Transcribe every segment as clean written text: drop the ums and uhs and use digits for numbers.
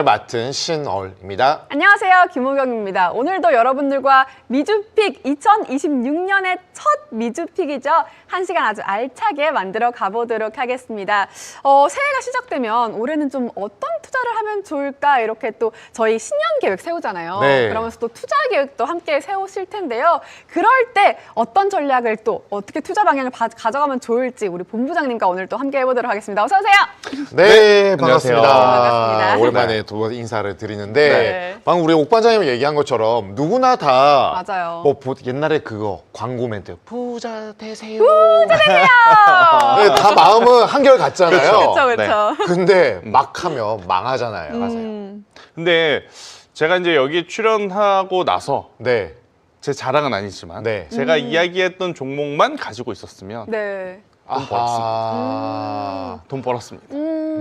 맡은 신얼입니다. 안녕하세요. 김호경입니다. 오늘도 여러분들과 미주픽 2026년의 첫 미주픽이죠. 1시간 아주 알차게 만들어 가보도록 하겠습니다. 새해가 시작되면 올해는 좀 어떤 투자를 하면 좋을까 이렇게 또 저희 신년 계획 세우잖아요. 네. 그러면서 또 투자 계획도 함께 세우실 텐데요. 그럴 때 어떤 전략을 또 어떻게 투자 방향을 가져가면 좋을지 우리 본부장님과 오늘 또 함께 해보도록 하겠습니다. 어서 오세요. 네, 반갑습니다. 반갑습니다. 오랜만에 또 인사를 드리는데 네. 방금 우리 옥 반장님이 얘기한 것처럼 누구나 다 맞아요. 옛날에 그거 광고 멘트 부자 되세요. 부자 되세요. 네, 다 마음은 한결 같잖아요. 그렇죠, 그렇죠. 근데 막 하면 망하잖아요. 맞아요. 근데 제가 이제 여기 출연하고 나서 네. 제 자랑은 아니지만 네. 제가 이야기했던 종목만 가지고 있었으면 네. 아하. 돈 벌었습니다.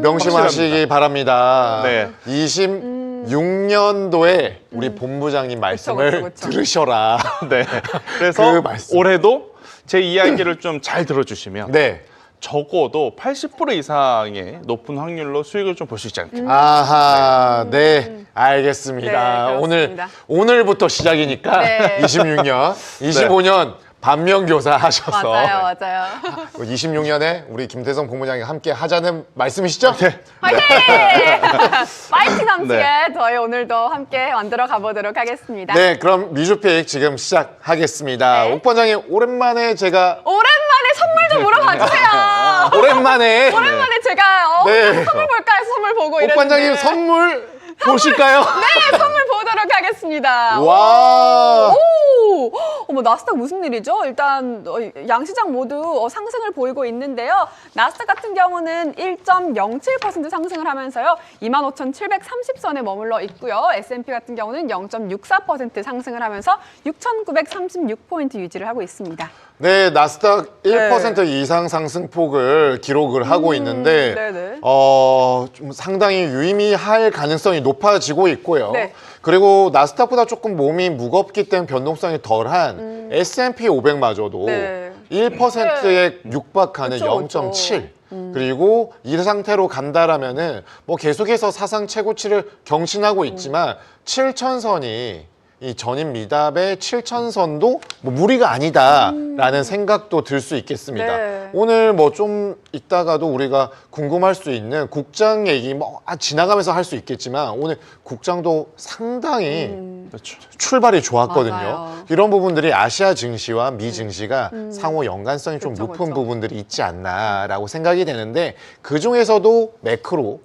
명심하시기 확실합니다. 바랍니다. 네. 26년도에 우리 본부장님 말씀을 그쵸. 들으셔라. 네. 그래서 그 말씀. 올해도 제 이야기를 좀 잘 들어주시면 네. 적어도 80% 이상의 높은 확률로 수익을 좀 볼 수 있지 않을까. 아하, 네, 알겠습니다. 네, 그렇습니다. 오늘부터 시작이니까 네. 26년, 25년 반면교사 하셔서 맞아요, 맞아요. 26년에 우리 김태성 본부장이 함께 하자는 말씀이시죠? 네. 화이팅! 파이팅 넘치게 네. 저희 오늘도 함께 만들어 가보도록 하겠습니다. 네, 그럼 미주픽 지금 시작하겠습니다. 네. 옥 반장님 오랜만에 제가 오랜만에 선물 좀 물어봐 주세요. 오랜만에 오랜만에 제가 네. 선물 볼까 해서 선물 보고 옥 이랬는데 반장님 선물 보실까요? 네, 선물 보도록 하겠습니다. 와. 오! 어머, 나스닥 무슨 일이죠? 일단 양시장 모두 상승을 보이고 있는데요. 나스닥 같은 경우는 1.07% 상승을 하면서요. 25,730선에 머물러 있고요. S&P 같은 경우는 0.64% 상승을 하면서 6,936포인트 유지를 하고 있습니다. 네, 나스닥 1% 이상 상승폭을 기록을 하고 있는데 네네. 좀 상당히 유의미할 가능성이 높아지고 있고요. 네. 그리고 나스닥보다 조금 몸이 무겁기 때문에 변동성이 덜한 S&P 500마저도 네. 1%에 육박하는 그쵸, 그쵸. 0.7. 그리고 이 상태로 간다라면은 뭐 계속해서 사상 최고치를 경신하고 있지만 7천선이 이 전임 미답의 7천선도 뭐 무리가 아니다라는 생각도 들 수 있겠습니다. 네. 오늘 뭐 좀 이따가도 우리가 궁금할 수 있는 국장 얘기 뭐 지나가면서 할 수 있겠지만 오늘 국장도 상당히 그렇죠. 출발이 좋았거든요. 맞아요. 이런 부분들이 아시아 증시와 미 증시가 상호 연관성이 좀 그쵸, 높은 그쵸. 부분들이 있지 않나라고 생각이 되는데 그 중에서도 매크로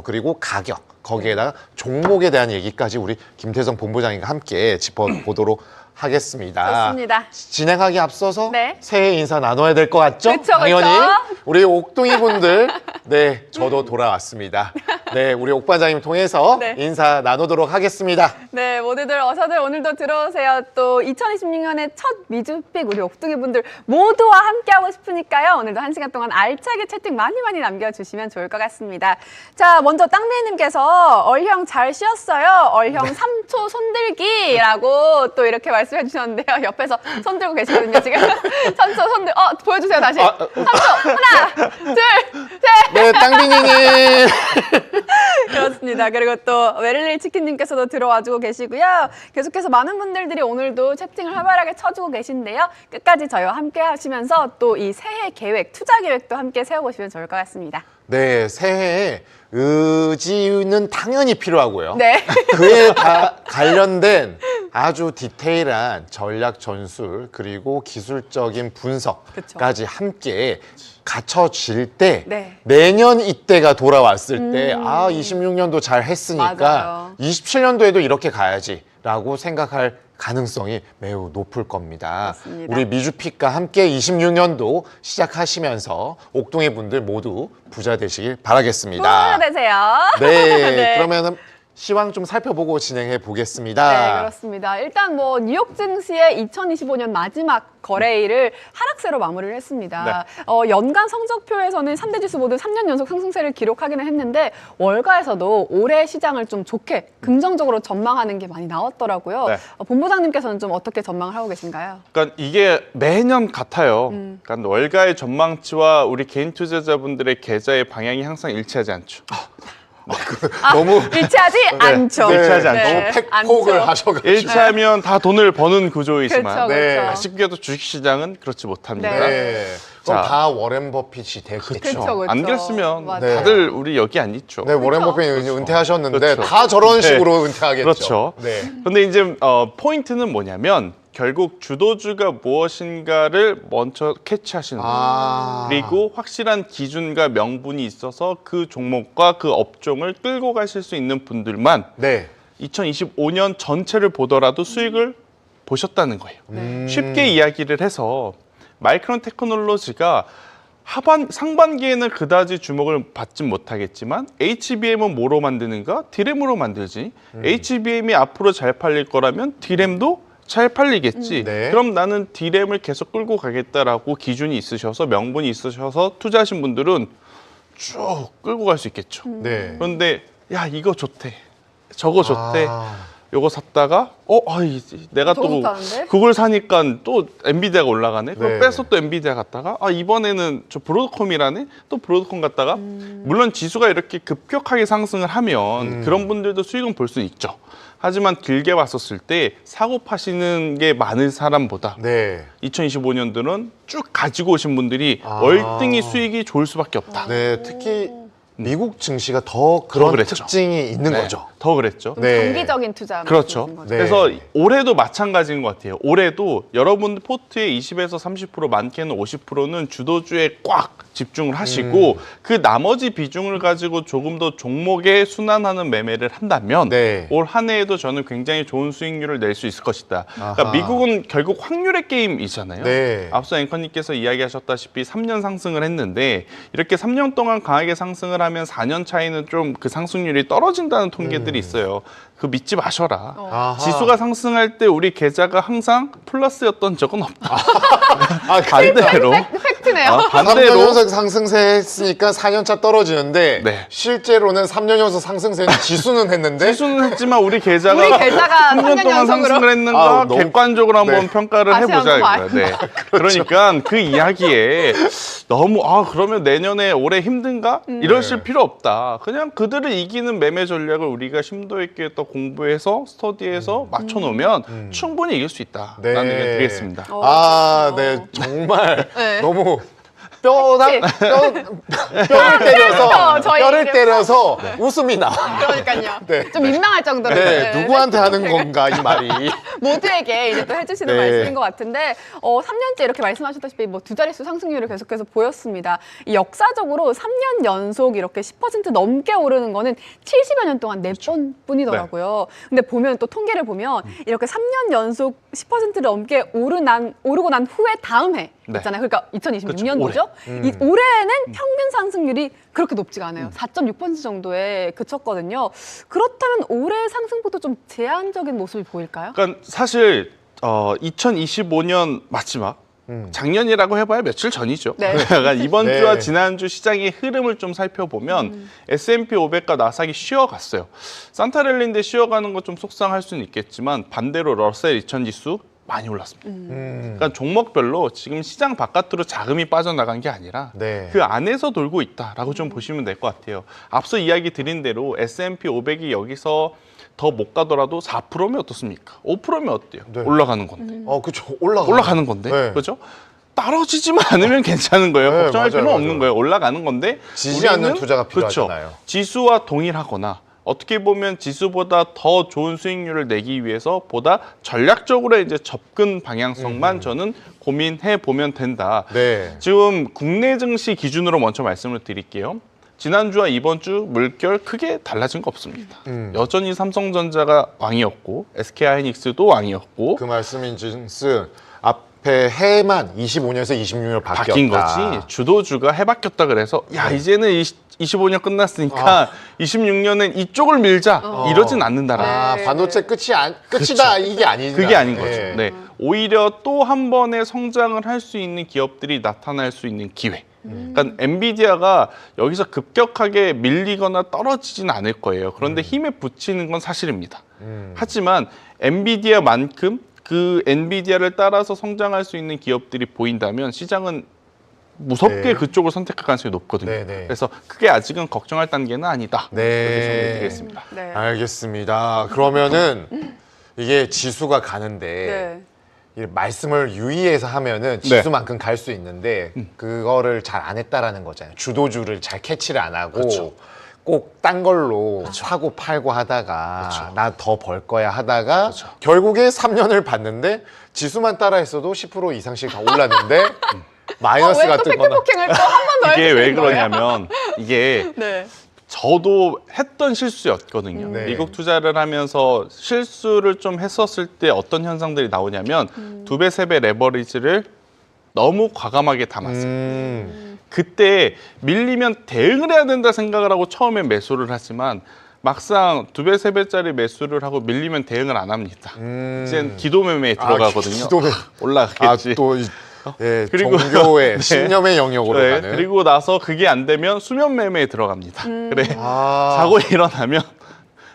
그리고 가격 거기에다가 종목에 대한 얘기까지 우리 김태성 본부장님과 함께 짚어보도록 하겠습니다. 좋습니다. 진행하기 앞서서 네. 새해 인사 나눠야 될 것 같죠? 그쵸, 당연히 그쵸. 우리 옥둥이 분들 네 저도 돌아왔습니다. 네 우리 옥 반장님 통해서 네. 인사 나누도록 하겠습니다. 네, 모두들 어서들 오늘도 들어오세요. 또 2026년의 첫 미주픽 우리 옥둥이 분들 모두와 함께하고 싶으니까요. 오늘도 1시간 동안 알차게 채팅 많이 남겨주시면 좋을 것 같습니다. 자, 먼저 땅미님께서 얼형 잘 쉬었어요. 얼형 3초 손들기라고 또 이렇게 말씀해 주셨는데요. 옆에서 손 들고 계시거든요, 지금. 3초 손들, 보여주세요, 다시. 3초, 하나, 둘, 셋. 네 땅비니님 그렇습니다. 그리고 또 웨를리 치킨님께서도 들어와주고 계시고요. 계속해서 많은 분들이 오늘도 채팅을 활발하게 쳐주고 계신데요. 끝까지 저희와 함께 하시면서 또 이 새해 계획, 투자 계획도 함께 세워보시면 좋을 것 같습니다. 네 새해에 의지는 당연히 필요하고요. 네. 그에 관련된 아주 디테일한 전략 전술 그리고 기술적인 분석까지 함께 갖춰질 때 네. 내년 이때가 돌아왔을 때 26년도 잘 했으니까 맞아요. 27년도에도 이렇게 가야지라고 생각할 가능성이 매우 높을 겁니다. 맞습니다. 우리 미주픽과 함께 26년도 시작하시면서 옥동이 분들 모두 부자 되시길 바라겠습니다. 부자 되세요. 네, 네. 그러면은 시황 좀 살펴보고 진행해 보겠습니다. 네, 그렇습니다. 일단 뭐 뉴욕 증시의 2025년 마지막 거래일을 하락세로 마무리를 했습니다. 연간 성적표에서는 3대 지수 모두 3년 연속 상승세를 기록하기는 했는데 월가에서도 올해 시장을 좀 좋게 긍정적으로 전망하는 게 많이 나왔더라고요. 네. 본부장님께서는 좀 어떻게 전망을 하고 계신가요? 그러니까 이게 매년 같아요. 그러니까 월가의 전망치와 우리 개인 투자자분들의 계좌의 방향이 항상 일치하지 않죠. 너무 일치하지 않죠. 네, 일치하지 않죠. 너무 팩폭을 않죠. 하셔가지고. 일치하면 다 돈을 버는 구조이지만 그렇죠, 네. 그렇죠. 아쉽게도 주식시장은 그렇지 못합니다. 네. 그럼 자. 다 워렌 버핏이 됐겠죠. 그쵸, 그쵸. 안 그랬으면 맞아요. 다들 우리 여기 안 있죠. 네, 워렌 그렇죠. 버핏이 은퇴하셨는데 그렇죠. 다 저런 네. 식으로 은퇴하겠죠. 그렇죠. 네. 근데 이제 포인트는 뭐냐면 결국 주도주가 무엇인가를 먼저 캐치하시는 거예요. 아. 그리고 확실한 기준과 명분이 있어서 그 종목과 그 업종을 끌고 가실 수 있는 분들만 네. 2025년 전체를 보더라도 수익을 보셨다는 거예요. 쉽게 이야기를 해서 마이크론 테크놀로지가 상반기에는 그다지 주목을 받진 못하겠지만 HBM은 뭐로 만드는가? 디램으로 만들지. HBM이 앞으로 잘 팔릴 거라면 디램도 잘 팔리겠지. 네. 그럼 나는 디램을 계속 끌고 가겠다라고 기준이 있으셔서 명분이 있으셔서 투자하신 분들은 쭉 끌고 갈 수 있겠죠. 네. 그런데 야 이거 좋대. 저거 좋대. 아. 요거 샀다가 내가 더 또 좋다는데? 그걸 사니까 또 엔비디아가 올라가네. 그럼 네. 빼서 또 엔비디아 갔다가 이번에는 저 브로드컴이라네. 또 브로드컴 갔다가 물론 지수가 이렇게 급격하게 상승을 하면 그런 분들도 수익은 볼 수 있죠. 하지만 길게 봤었을 때 사고 파시는 게 많은 사람보다 네. 2025년도는 쭉 가지고 오신 분들이 아. 월등히 수익이 좋을 수밖에 없다. 네, 특히 미국 증시가 더 그런 그랬죠. 특징이 있는 네, 거죠. 더 그랬죠. 네. 장기적인 투자. 그렇죠. 말씀이신 거죠. 네. 그래서 올해도 마찬가지인 것 같아요. 올해도 여러분들 포트의 20에서 30%, 많게는 50%는 주도주에 꽉 집중을 하시고 그 나머지 비중을 가지고 조금 더 종목에 순환하는 매매를 한다면 네. 올 한 해에도 저는 굉장히 좋은 수익률을 낼 수 있을 것이다. 아하. 그러니까 미국은 결국 확률의 게임이잖아요. 네. 앞서 앵커님께서 이야기하셨다시피 3년 상승을 했는데 이렇게 3년 동안 강하게 상승을 하면 4년 차이는 좀 그 상승률이 떨어진다는 통계들이 있어요. 그거 믿지 마셔라. 아하. 지수가 상승할 때 우리 계좌가 항상 플러스였던 적은 없다. 아, 반대로 팩트네요. 3년 반대로 연속 상승세 했으니까 4년차 떨어지는데 네. 실제로는 3년 연속 상승세는 지수는 했는데 지수는 했지만 우리 계좌가 우리 계좌가 3년 동안 3년 상승을 연속으로. 했는가 아, 너무- 객관적으로 한번 네. 평가를 다시 해보자 한번 이거예요. 네. 그러니까 그 이야기에 너무 그러면 내년에 올해 힘든가 이러실 네. 필요 없다. 그냥 그들을 이기는 매매 전략을 우리가 심도 있게 또 공부해서 스터디해서 맞춰놓으면 충분히 이길 수 있다라는 네. 의견 드리겠습니다. 아, 네, 정말 네. 너무 뼈를 때려서 저희 뼈를 이제- 때려서 웃음이 나. 그러니까요. 네. 좀 민망할 정도로. 네, 누구한테 하는 건가 이 말이. 모두에게 이제 또 해주시는 네. 말씀인 것 같은데 3년째 이렇게 말씀하셨다시피 뭐 두 자릿수 상승률을 계속해서 보였습니다. 이 역사적으로 3년 연속 이렇게 10% 넘게 오르는 거는 70여 년 동안 그렇죠. 4번뿐이더라고요. 네. 근데 보면 또 통계를 보면 이렇게 3년 연속 10%를 넘게 오르고 난 후에 다음 해 네. 있잖아요. 그러니까 2026년도죠. 그렇죠, 이 올해는 평균 상승률이 그렇게 높지가 않아요. 4.6% 정도에 그쳤거든요. 그렇다면 올해 상승폭도 좀 제한적인 모습이 보일까요? 그러니까 사실 2025년 마지막 작년이라고 해봐야 며칠 전이죠. 네. 그러니까 이번 네. 주와 지난주 시장의 흐름을 좀 살펴보면 S&P 500과 나스닥이 쉬어갔어요. 산타랠리인데 쉬어가는 거 좀 속상할 수는 있겠지만 반대로 러셀 2000 지수 많이 올랐습니다. 그러니까 종목별로 지금 시장 바깥으로 자금이 빠져나간 게 아니라 네. 그 안에서 돌고 있다라고 좀 보시면 될 것 같아요. 앞서 이야기 드린 대로 S&P 500이 여기서 더 못 가더라도 4%면 어떻습니까? 5%면 어때요? 네. 올라가는 건데. 그쵸. 올라가는 건데. 네. 그렇죠? 떨어지지만 않으면 괜찮은 거예요. 네, 걱정할 맞아요, 필요는 없는 맞아요. 거예요. 올라가는 건데 지지 않는 우리는 투자가 그렇죠. 필요하잖아요. 지수와 동일하거나 어떻게 보면 지수보다 더 좋은 수익률을 내기 위해서 보다 전략적으로 이제 접근 방향성만 저는 고민해 보면 된다. 네. 지금 국내 증시 기준으로 먼저 말씀을 드릴게요. 지난주와 이번 주 물결 크게 달라진 거 없습니다. 여전히 삼성전자가 왕이었고 SK하이닉스도 왕이었고 그 말씀인즉슨 앞에 해만 25년에서 26년 바뀌었다. 바뀐 거지 주도주가 해 바뀌었다 그래서 야 이제는 25년 끝났으니까 26년은 이쪽을 밀자 이러진 않는다라. 네. 반도체 끝이다 이게 아니다. 그게 아닌 거죠. 네. 네. 오히려 또 한 번의 성장을 할 수 있는 기업들이 나타날 수 있는 기회. 그러니까 엔비디아가 여기서 급격하게 밀리거나 떨어지진 않을 거예요. 그런데 힘에 붙이는 건 사실입니다. 하지만 엔비디아만큼 그 엔비디아를 따라서 성장할 수 있는 기업들이 보인다면 시장은 무섭게 네. 그쪽을 선택할 가능성이 높거든요. 네, 네. 그래서 크게 아직은 걱정할 단계는 아니다. 네. 이렇게 정리드리겠습니다. 네. 알겠습니다. 그러면은 이게 지수가 가는데 네. 이 말씀을 유의해서 하면은 지수만큼 갈 수 있는데 그거를 잘 안 했다라는 거잖아요. 주도주를 잘 캐치를 안 하고 그렇죠. 꼭 딴 걸로 사고 팔고 하다가 그렇죠. 나 더 벌 거야 하다가 그렇죠. 결국에 3년을 봤는데 지수만 따라했어도 10% 이상씩 다 올랐는데 마이너스가 왜또 팩트 뜨거나 폭행을 또 한 번 더 이게 해주시는 왜 거예요? 그러냐면 이게 네. 저도 했던 실수였거든요. 네. 미국 투자를 하면서 실수를 좀 했었을 때 어떤 현상들이 나오냐면 2배, 3배 레버리지를 너무 과감하게 담았어요. 그때 밀리면 대응을 해야 된다 생각을 하고 처음에 매수를 하지만 막상 2배, 3배짜리 매수를 하고 밀리면 대응을 안 합니다. 이젠 기도 매매에 들어가거든요. 기도 매매. 올라가겠지. 또 예, 그리고- 종교의 네. 신념의 영역으로 네, 가는. 그리고 나서 그게 안 되면 수면 매매에 들어갑니다. 그래. 아. 자고 일어나면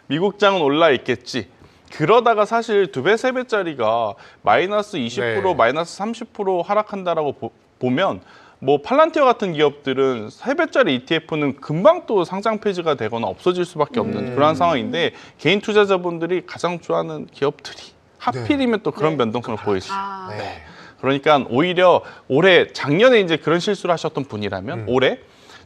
미국장은 올라 있겠지. 그러다가 사실 2배, 3배짜리가 마이너스 20%, 네. 마이너스 30% 하락한다라고 보면 뭐 팔란티어 같은 기업들은 3배짜리 ETF는 금방 또 상장 폐지가 되거나 없어질 수밖에 없는 그런 상황인데 개인 투자자분들이 가장 좋아하는 기업들이 하필이면 또 그런 네. 변동성을 보이시죠. 아, 네. 그러니까 오히려 작년에 이제 그런 실수를 하셨던 분이라면 올해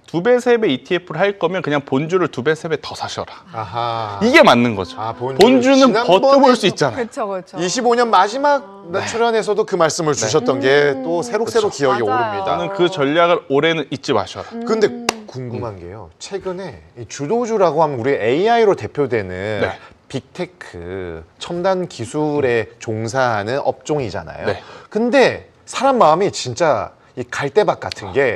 2배, 3배 ETF를 할 거면 그냥 본주를 2배, 3배 더 사셔라. 아하. 이게 맞는 거죠. 아, 본주는 지난번에 버텨볼 수 있잖아요. 그렇죠, 그렇죠. 25년 마지막 출연에서도 그 말씀을 주셨던 게 또 새록새록 기억이 맞아요. 오릅니다. 저는 그 전략을 올해는 잊지 마셔라. 근데 궁금한 게요. 최근에 이 주도주라고 하면 우리 AI로 대표되는 네. 빅테크 첨단 기술에 종사하는 업종이잖아요. 네. 근데 사람 마음이 진짜 이 갈대밭 같은 게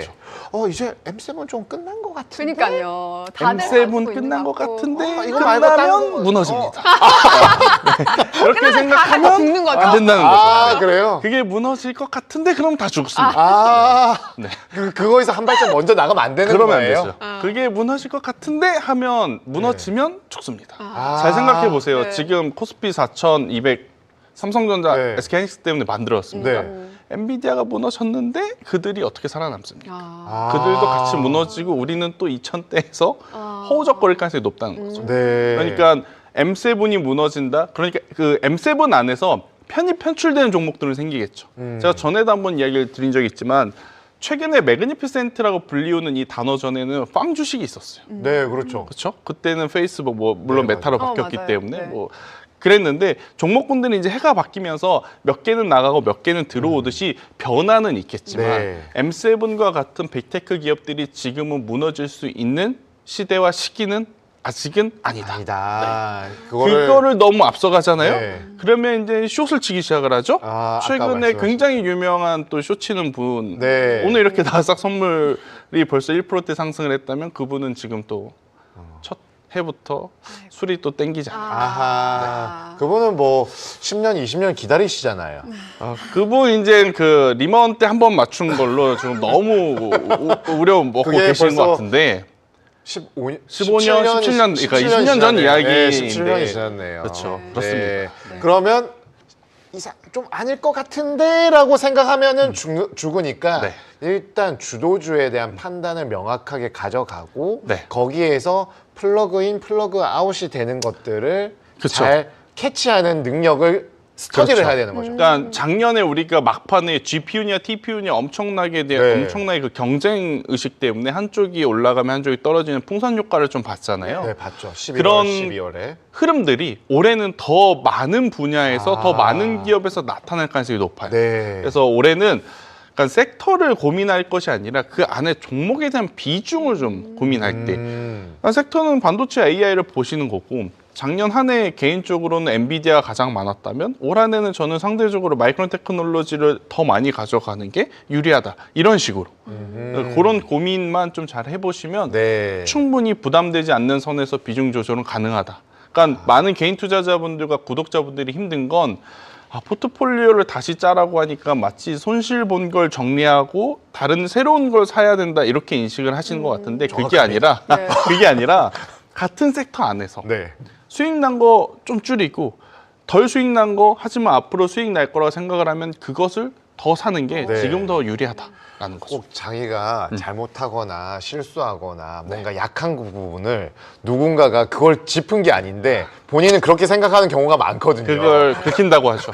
그렇죠. 이제 M7 좀 끝난 것 같은데. 그러니까요. 다들 M7 가지고 있는 끝난 것 같고. 같은데 이거 말고 다른 거- 끝나면 무너집니다. 이렇게 생각하면 죽는 거죠? 안 된다는 아, 거죠. 그래요? 그게 무너질 것 같은데 그럼 다 죽습니다. 아, 네. 그거에서 한 발짝 먼저 나가면 안 되는 그러면 안 거예요? 되죠. 그게 무너질 것 같은데 하면 무너지면 죽습니다. 아. 잘 생각해 보세요. 네. 지금 코스피 4,200 삼성전자, 네. SK하이닉스 때문에 만들어졌습니다. 네. 엔비디아가 무너졌는데 그들이 어떻게 살아남습니까? 아. 그들도 같이 무너지고 우리는 또 2000대에서 허우적거릴 가능성이 높다는 거죠. 네. 그러니까 M7이 무너진다. 그러니까 그 M7 안에서 편입 편출되는 종목들은 생기겠죠. 제가 전에도 한번 이야기를 드린 적이 있지만 최근에 매그니피센트라고 불리우는 이 단어 전에는 빵 주식이 있었어요. 네, 그렇죠. 그렇죠? 그때는 페이스북 뭐 물론 네, 메타로 맞아요. 바뀌었기 맞아요. 때문에 네. 뭐 그랬는데 종목군들이 이제 해가 바뀌면서 몇 개는 나가고 몇 개는 들어오듯이 변화는 있겠지만 네. M7과 같은 빅테크 기업들이 지금은 무너질 수 있는 시대와 시기는 아직은 아니다. 아니다. 그거를 너무 앞서가잖아요. 네. 그러면 이제 숏을 치기 시작을 하죠. 아, 아까 최근에 말씀하신- 굉장히 유명한 또 숏 치는 분 네. 오늘 이렇게 나스닥 선물이 벌써 1%대 상승을 했다면 그분은 지금 또 첫 해부터 술이 또 땡기지 않아요. 아하. 그분은 뭐 10년, 20년 기다리시잖아요. 그분 이제 그 리마운드 때 한 번 맞춘 걸로 지금 너무 우려 먹고 그게 계시는 것 벌써 같은데 15년, 17년, 그러니까 20년 전 이야기인데. 17년이 지났네요. 그렇죠. 네. 그렇습니다. 네. 그러면 좀 아닐 것 같은데라고 생각하면은 죽으니까 네. 일단 주도주에 대한 판단을 명확하게 가져가고 네. 거기에서 플러그인, 플러그아웃이 되는 것들을 그쵸. 잘 캐치하는 능력을 스터디를 그렇죠. 해야 되는 거죠. 그러니까 작년에 우리가 막판에 GPU냐 TPU냐 엄청나게 네. 엄청나게 그 경쟁 의식 때문에 한쪽이 올라가면 한쪽이 떨어지는 풍선 효과를 좀 봤잖아요. 네, 봤죠. 11월, 그런 12월에. 흐름들이 올해는 더 많은 분야에서 아. 더 많은 기업에서 나타날 가능성이 높아요. 네. 그래서 올해는 그러니까 섹터를 고민할 것이 아니라 그 안에 종목에 대한 비중을 좀 고민할 때 그러니까 섹터는 반도체 AI를 보시는 거고 작년 한 해 개인적으로는 엔비디아가 가장 많았다면 올 한 해는 저는 상대적으로 마이크론 테크놀로지를 더 많이 가져가는 게 유리하다 이런 식으로 그런 고민만 좀 잘 해보시면 네. 충분히 부담되지 않는 선에서 비중 조절은 가능하다. 그러니까 많은 개인 투자자분들과 구독자분들이 힘든 건 포트폴리오를 다시 짜라고 하니까 마치 손실 본 걸 정리하고 다른 새로운 걸 사야 된다 이렇게 인식을 하시는 것 같은데 그게 아니라 네. 그게 아니라 같은 섹터 안에서 네. 수익 난 거 좀 줄이고 덜 수익 난 거 하지만 앞으로 수익 날 거라고 생각을 하면 그것을 더 사는 게 네. 지금 더 유리하다라는 거죠. 꼭 자기가 잘못하거나 실수하거나 뭔가 약한 부분을 누군가가 그걸 짚은 게 아닌데 본인은 그렇게 생각하는 경우가 많거든요. 그걸 긁힌다고 하죠.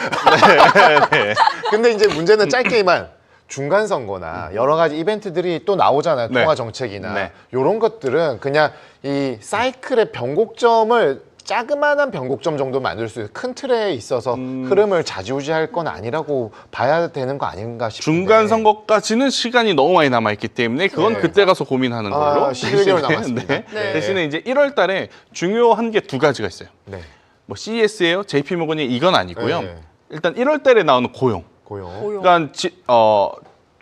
네. 근데 이제 문제는 짧게만 중간 선거나 여러 가지 이벤트들이 또 나오잖아요. 네. 통화 정책이나 네. 이런 것들은 그냥 이 사이클의 변곡점을 자그마한 변곡점 정도 만들 수 있어요. 큰 틀에 있어서 흐름을 좌지우지할 건 아니라고 봐야 되는 거 아닌가 싶은데. 중간 선거까지는 시간이 너무 많이 남아 있기 때문에 그건 네. 그때 가서 고민하는 걸로. 아, 11개월 대신에, 남았습니다. 네. 네. 대신에 이제 1월 달에 중요한 게 두 가지가 있어요. 네. 뭐 CES예요, JP 모건이 이건 아니고요. 네. 일단 1월 달에 나오는 고용. 고용. 그러니까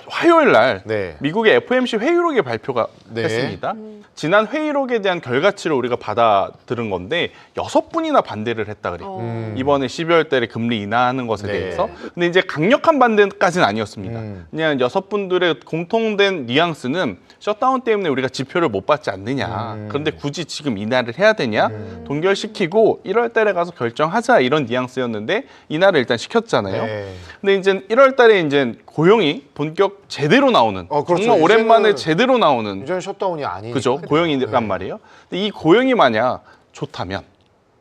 화요일 날 네. 미국의 FOMC 회의록이 발표가 네. 했습니다. 지난 회의록에 대한 결과치를 우리가 받아들은 건데 6분이나 반대를 했다 그래요. 이번에 12월 달에 금리 인하하는 것에 네. 대해서. 근데 이제 강력한 반대까지는 아니었습니다. 그냥 6분들의 공통된 뉘앙스는 셧다운 때문에 우리가 지표를 못 받지 않느냐. 그런데 굳이 지금 인하를 해야 되냐? 동결시키고 1월 달에 가서 결정하자 이런 뉘앙스였는데 인하를 일단 시켰잖아요. 네. 근데 이제 1월 달에 이제 고용이 본격 제대로 나오는 그렇죠. 정말 오랜만에 이제는- 제대로 나오는 이전 셧다운이 아니니까. 그죠? 고용이란 말이에요. 근데 이 고용이 만약 좋다면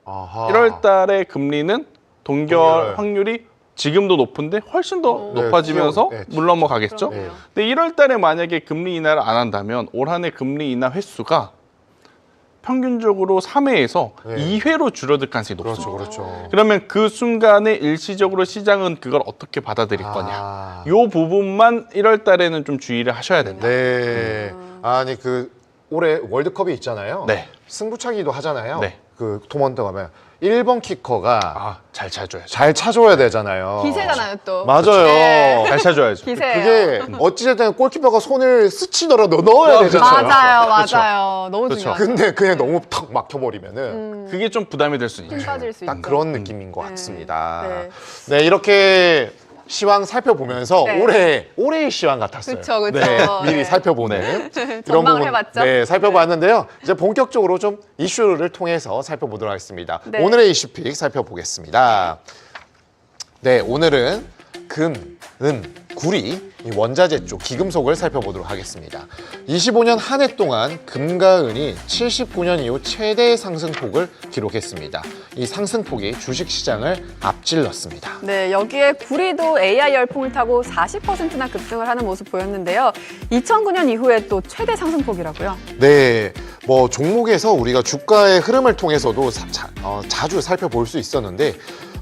아하. 1월 달에 금리는 동결 동결. 확률이 지금도 높은데 훨씬 더 네, 높아지면서 네, 물 넘어가겠죠? 네. 근데 1월 달에 만약에 금리 인하를 안 한다면 올 한 해 금리 인하 횟수가 평균적으로 3회에서 네. 2회로 줄어들 가능성이 높습니다. 그렇죠, 그렇죠. 그러면 그 순간에 일시적으로 시장은 그걸 어떻게 받아들일 거냐. 아. 요 부분만 1월 달에는 좀 주의를 하셔야 된다. 네. 아니 그 올해 월드컵이 있잖아요. 네. 승부차기도 하잖아요. 네. 그 토너먼트 가면 1번 키커가 잘 차줘야죠. 잘 차줘야 되잖아요. 기세잖아요, 또. 맞아요. 네. 잘 차줘야죠. 기세예요. 그게 어찌됐든 골키퍼가 손을 스치더라도 넣어야 되잖아요. 맞아요, 그렇죠. 맞아요. 너무 그렇죠. 중요하죠. 근데 그냥 너무 탁 막혀버리면은 그게 좀 부담이 될 수 있죠. 힘 빠질 수 딱 있죠. 그런 느낌인 것 네. 같습니다. 네. 네, 이렇게 시황 살펴보면서 네. 올해의 시황 같았어요. 그쵸, 그쵸. 네, 미리 네. 살펴보는 이런 전망을 부분 해봤죠. 네, 살펴봤는데요. 이제 본격적으로 좀 이슈를 통해서 살펴보도록 하겠습니다. 네. 오늘의 이슈픽 살펴보겠습니다. 네, 오늘은 금, 은, 구리, 이 원자재 쪽 기금속을 살펴보도록 하겠습니다. 25년 한 해 동안 금과 은이 79년 이후 최대 상승폭을 기록했습니다. 이 상승폭이 주식시장을 앞질렀습니다. 네, 여기에 구리도 AI 열풍을 타고 40%나 급등을 하는 모습 보였는데요. 2009년 이후에 또 최대 상승폭이라고요. 네, 뭐 종목에서 우리가 주가의 흐름을 통해서도 자주 살펴볼 수 있었는데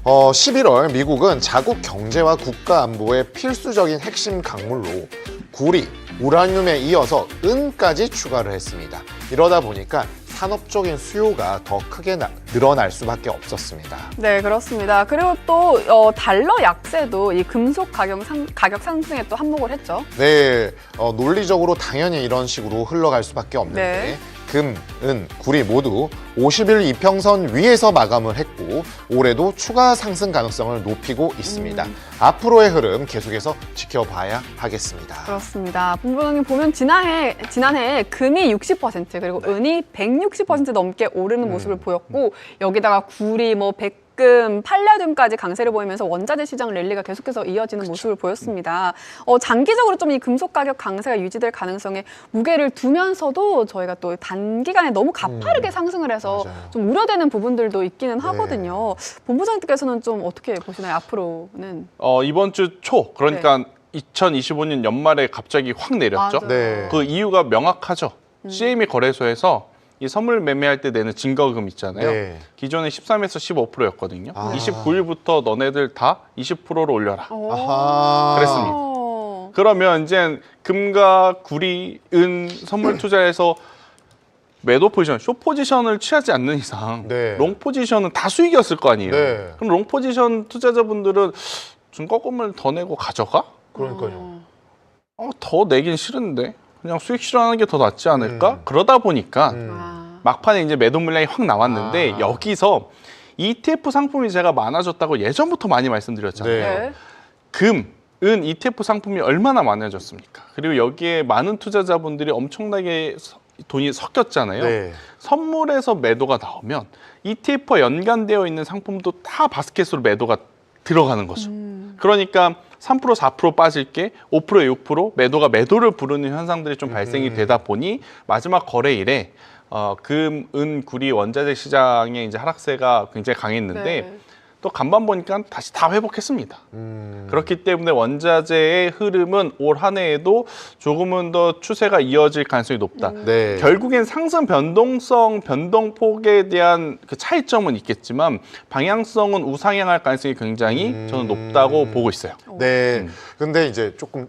11월 미국은 자국 경제와 국가 안보의 필수적인 핵심 강물로 구리, 우라늄에 이어서 은까지 추가를 했습니다. 이러다 보니까 산업적인 수요가 더 크게 늘어날 수밖에 없었습니다. 네, 그렇습니다. 그리고 또 달러 약세도 이 금속 가격 상승에 또 한몫을 했죠. 네, 논리적으로 당연히 이런 식으로 흘러갈 수밖에 없는데 네. 금, 은, 구리 모두 50일 이평선 위에서 마감을 했고 올해도 추가 상승 가능성을 높이고 있습니다. 앞으로의 흐름 계속해서 지켜봐야 하겠습니다. 그렇습니다. 본부장님 보면 지난해 금이 60% 그리고 은이 160% 넘게 오르는 모습을 보였고 여기다가 구리, 백금, 팔라듐까지 강세를 보이면서 원자재 시장 랠리가 계속해서 이어지는 모습을 보였습니다. 장기적으로 좀 이 금속 가격 강세가 유지될 가능성에 무게를 두면서도 저희가 또 단기간에 너무 가파르게 상승을 해서 맞아요. 좀 우려되는 부분들도 있기는 하거든요. 본부장님께서는 좀 어떻게 보시나요? 앞으로는? 이번 주 초, 그러니까 2025년 연말에 갑자기 확 내렸죠. 맞아요. 네. 그 이유가 명확하죠. CME 거래소에서 이 선물 매매할 때 내는 증거금 있잖아요. 네. 기존에 13에서 15%였거든요. 아. 29일부터 너네들 다 20%로 올려라. 아하. 그랬습니다. 그러면 이제 금과 구리, 은 선물 투자에서 매도 포지션, 숏 포지션을 취하지 않는 이상 네. 롱 포지션은 다 수익이었을 거 아니에요. 네. 그럼 롱 포지션 투자자분들은 증거금을 더 내고 가져가? 그러니까요. 더 내긴 싫은데 그냥 수익 실현하는 게 더 낫지 않을까? 그러다 보니까 막판에 이제 매도 물량이 확 나왔는데 아. 여기서 ETF 상품이 제가 많아졌다고 예전부터 많이 말씀드렸잖아요. 네. 네. 금, 은, ETF 상품이 얼마나 많아졌습니까? 그리고 여기에 많은 투자자분들이 엄청나게 돈이 섞였잖아요. 네. 선물에서 매도가 나오면 ETF와 연관되어 있는 상품도 다 바스켓으로 매도가 들어가는 거죠. 그러니까 3% 4% 빠질 게 5% 6% 매도가 매도를 부르는 현상들이 좀 발생이 되다 보니 마지막 거래일에 금, 은, 구리 원자재 시장의 이제 하락세가 굉장히 강했는데 네. 또 간밤 보니까 다시 다 회복했습니다. 그렇기 때문에 원자재의 흐름은 올 한 해에도 조금은 더 추세가 이어질 가능성이 높다. 네. 결국엔 상승 변동성, 변동폭에 대한 그 차이점은 있겠지만 방향성은 우상향할 가능성이 굉장히 저는 높다고 보고 있어요. 네. 근데 이제 조금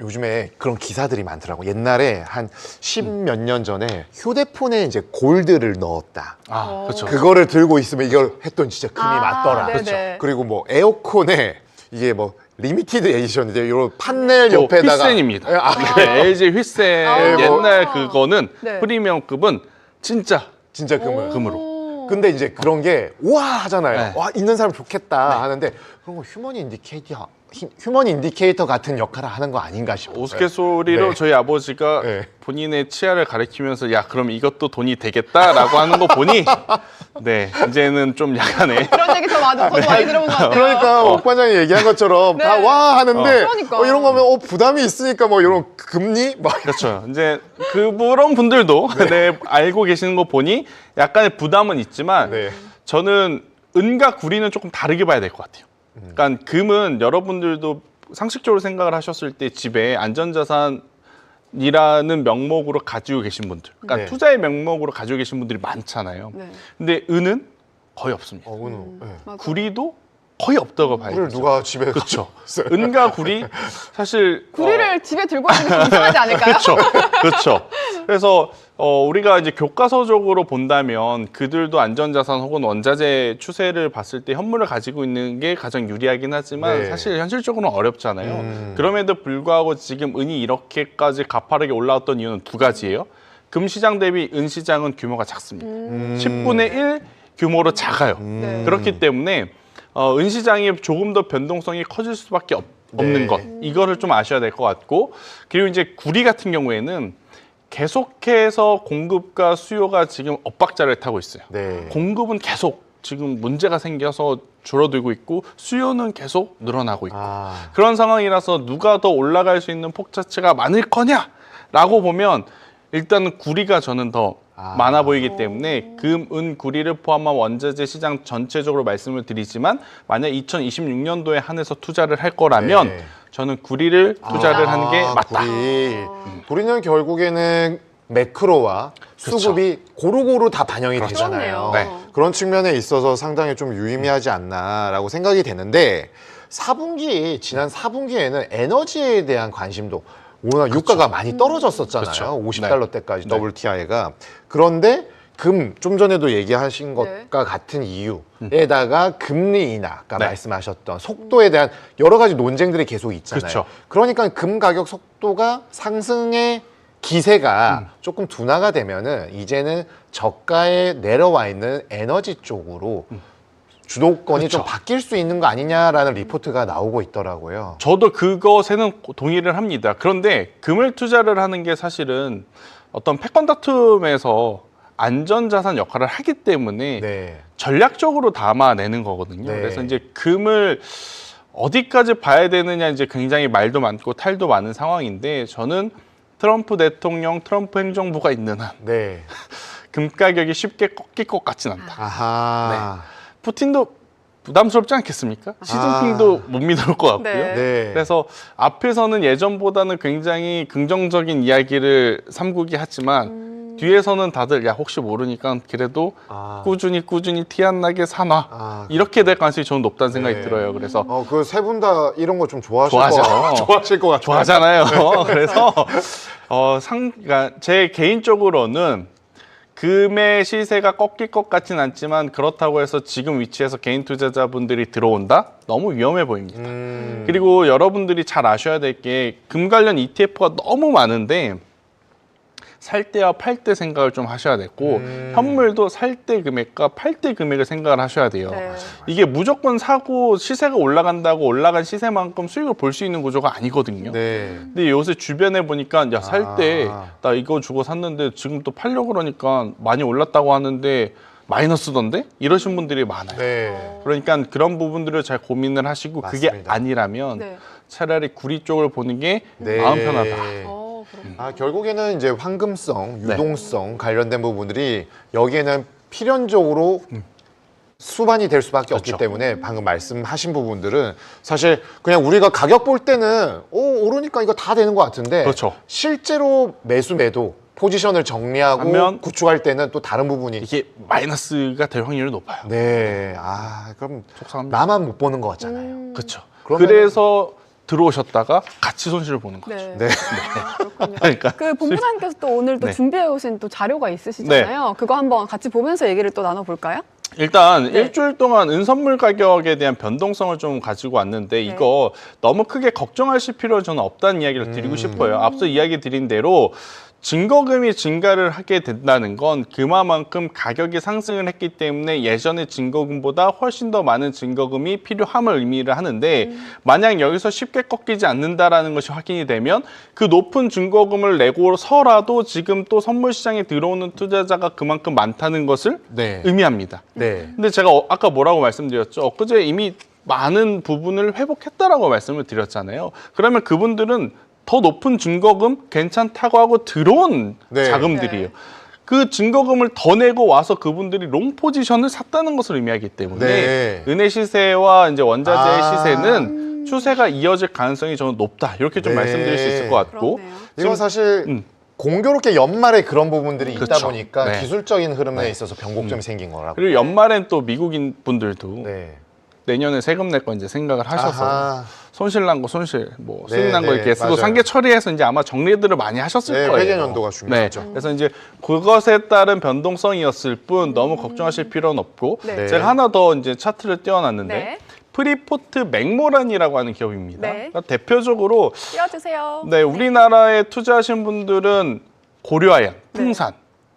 요즘에 그런 기사들이 많더라고. 옛날에 한 10몇 년 전에 휴대폰에 이제 골드를 넣었다. 그렇죠. 그거를 들고 있으면 이걸 했더니 진짜 금이 맞더라. 네네. 그렇죠. 그리고 뭐 에어컨에 이게 뭐 리미티드 에디션인데 이런 판넬 또 옆에다가 휘센입니다. 네. 네, LG 휘센 네, 옛날 그거는 네. 프리미엄급은 진짜 진짜 금을. 금으로. 근데 이제 그런 게 우와 하잖아요. 네. 와 있는 사람 좋겠다 하는데 그런 거 휴먼 인디케이터 같은 역할을 하는 거 아닌가 싶어요. 우스갯소리로 네. 저희 아버지가 네. 본인의 치아를 가리키면서 야 그럼 이것도 돈이 되겠다라고 하는 거 보니 네 이제는 좀 약간의 그런 얘기 저도 많이 들어본 것 같아요. 그러니까 옥 관장이 얘기한 것처럼 네. 다 와 하는데 그러니까. 이런 거면 부담이 있으니까 뭐 이런 금리 막 그렇죠. 이제 그런 분들도 네, 알고 계시는 거 보니 약간의 부담은 있지만 네. 저는 은과 구리는 조금 다르게 봐야 될 것 같아요. 그러니까 금은 여러분들도 상식적으로 생각을 하셨을 때 집에 안전자산이라는 명목으로 가지고 계신 분들, 그러니까 네. 투자의 명목으로 가지고 계신 분들이 많잖아요. 네. 근데 은은 거의 없습니다. 은우. 네. 맞아요. 구리도 거의 없다고 봐야 그걸 되죠. 누가 집에 그렇죠. 있어요? 은과 구리 사실 구리를 집에 들고 있는 게 좀 이상하지 않을까요? 그렇죠. 그렇죠. 그래서 우리가 이제 교과서적으로 본다면 그들도 안전자산 혹은 원자재 추세를 봤을 때 현물을 가지고 있는 게 가장 유리하긴 하지만 네. 사실 현실적으로는 어렵잖아요. 그럼에도 불구하고 지금 은이 이렇게까지 가파르게 올라왔던 이유는 두 가지예요. 금 시장 대비 은 시장은 규모가 작습니다. 10분의 1 규모로 작아요. 네. 그렇기 때문에 은 시장이 조금 더 변동성이 커질 수밖에 없는 네. 것 이거를 좀 아셔야 될 것 같고 그리고 이제 구리 같은 경우에는 계속해서 공급과 수요가 지금 엇박자를 타고 있어요. 네. 공급은 계속 지금 문제가 생겨서 줄어들고 있고 수요는 계속 늘어나고 있고 아. 그런 상황이라서 누가 더 올라갈 수 있는 폭 자체가 많을 거냐라고 보면 일단은 구리가 저는 더 많아 보이기 때문에 금, 은, 구리를 포함한 원자재 시장 전체적으로 말씀을 드리지만 만약 2026년도에 한해서 투자를 할 거라면 네. 저는 구리를 투자를 하는 게 맞다. 구리는 결국에는 매크로와 그렇죠. 수급이 고루고루 다 반영이 되잖아요. 그렇네요. 그런 측면에 있어서 상당히 좀 유의미하지 않나라고 생각이 되는데 지난 4분기에는 에너지에 대한 관심도 워낙 유가가 많이 떨어졌었잖아요. 그렇죠. 50달러 때까지 네. WTI가. 그런데 좀 전에도 얘기하신 네. 것과 같은 이유에다가 금리 인하, 아까 네. 말씀하셨던 속도에 대한 여러 가지 논쟁들이 계속 있잖아요. 그렇죠. 그러니까 금 가격 속도가 상승의 기세가 조금 둔화가 되면은 이제는 저가에 내려와 있는 에너지 쪽으로 주도권이 좀 그렇죠. 바뀔 수 있는 거 아니냐라는 리포트가 나오고 있더라고요. 저도 그것에는 동의를 합니다. 그런데 금을 투자를 하는 게 사실은 어떤 패권 다툼에서 안전자산 역할을 하기 때문에 네. 전략적으로 담아내는 거거든요. 네. 그래서 이제 금을 어디까지 봐야 되느냐 이제 굉장히 말도 많고 탈도 많은 상황인데 저는 트럼프 대통령, 트럼프 행정부가 있는 한 네. 금 가격이 쉽게 꺾일 것 같진 않다. 아하. 푸틴도 부담스럽지 않겠습니까? 시진핑도 못 믿을 것 같고요. 네. 네. 그래서 앞에서는 예전보다는 굉장히 긍정적인 이야기를 삼국이 하지만 뒤에서는 다들 야 혹시 모르니까 그래도 꾸준히 티 안 나게 사놔 이렇게 될 가능성이 저는 높다는 생각이 네. 들어요. 그래서 그 세 분 다 이런 거 좀 좋아하실 좋아하죠. 좋아하실 것 같아요. 좋아하잖아요. 그래서 그러니까 제 개인적으로는 금의 시세가 꺾일 것 같진 않지만 그렇다고 해서 지금 위치에서 개인 투자자분들이 들어온다? 너무 위험해 보입니다. 그리고 여러분들이 잘 아셔야 될 게 금 관련 ETF가 너무 많은데 살 때와 팔 때 생각을 좀 하셔야 되고 현물도 살 때 금액과 팔 때 금액을 생각을 하셔야 돼요. 네. 이게 무조건 사고 시세가 올라간다고 올라간 시세만큼 수익을 볼 수 있는 구조가 아니거든요. 네. 근데 요새 주변에 보니까 야 살 때 나 이거 주고 샀는데 지금 또 팔려고 그러니까 많이 올랐다고 하는데 마이너스던데? 이러신 분들이 많아요. 네. 그러니까 그런 부분들을 잘 고민을 하시고 그게 맞습니다. 아니라면 네. 차라리 구리 쪽을 보는 게 네. 마음 편하다. 그렇군요. 아, 결국에는 이제 황금성, 네. 유동성 관련된 부분들이 여기에는 필연적으로 수반이 될 수밖에 없기 그렇죠. 때문에 방금 말씀하신 부분들은 사실 그냥 우리가 가격 볼 때는 오르니까 이거 다 되는 것 같은데 그렇죠. 실제로 매도 포지션을 정리하고 하면 구축할 때는 또 다른 부분이 이게 마이너스가 될 확률이 높아요. 네, 그럼 속상합니다. 나만 못 보는 것 같잖아요. 그렇죠. 그러면은- 그래서 들어오셨다가 같이 손실을 보는 거죠. 네. 네. 그렇군요. 그러니까 그 본부장님께서 또 오늘 또 네. 준비해 오신 또 자료가 있으시잖아요. 그거 한번 같이 보면서 얘기를 또 나눠볼까요? 일단 네. 일주일 동안 은선물 가격에 대한 변동성을 좀 가지고 왔는데 이거 너무 크게 걱정하실 필요는 저는 없다는 이야기를 드리고 싶어요. 앞서 이야기 드린 대로 증거금이 증가를 하게 된다는 건 그만큼 가격이 상승을 했기 때문에 예전의 증거금보다 훨씬 더 많은 증거금이 필요함을 의미를 하는데 만약 여기서 쉽게 꺾이지 않는다라는 것이 확인이 되면 그 높은 증거금을 내고서라도 지금 또 선물 시장에 들어오는 투자자가 그만큼 많다는 것을 네. 의미합니다. 네. 근데 제가 아까 뭐라고 말씀드렸죠? 엊그제 이미 많은 부분을 회복했다라고 말씀을 드렸잖아요. 그러면 그분들은 더 높은 증거금 괜찮다고 하고 들어온 네. 자금들이에요. 네. 그 증거금을 더 내고 와서 그분들이 롱 포지션을 샀다는 것을 의미하기 때문에 네. 은혜 시세와 이제 원자재의 아. 시세는 추세가 이어질 가능성이 저는 높다. 이렇게 좀 네. 말씀드릴 수 있을 것 같고 그렇네요. 이건 사실 음. 공교롭게 연말에 그런 부분들이 있다 그쵸. 보니까 네. 기술적인 흐름에 있어서 변곡점이 생긴 거라고. 그리고 연말엔 또 미국인 분들도 네. 내년에 세금 낼 거 이제 생각을 하셔서 아하. 손실 난 거 손실, 뭐 네, 수익 난 거 네, 이렇게 쓰고 맞아요. 상계 처리해서 이제 아마 정리들을 많이 하셨을 네, 거예요. 회계 연도가 중요하죠. 네, 그래서 이제 그것에 따른 변동성이었을 뿐 너무 걱정하실 필요는 없고 네. 제가 하나 더 이제 차트를 띄워놨는데 네. 프리포트 맥모란이라고 하는 기업입니다. 네. 그러니까 대표적으로 띄워주세요. 네, 우리나라에 투자하신 분들은 고려아연, 풍산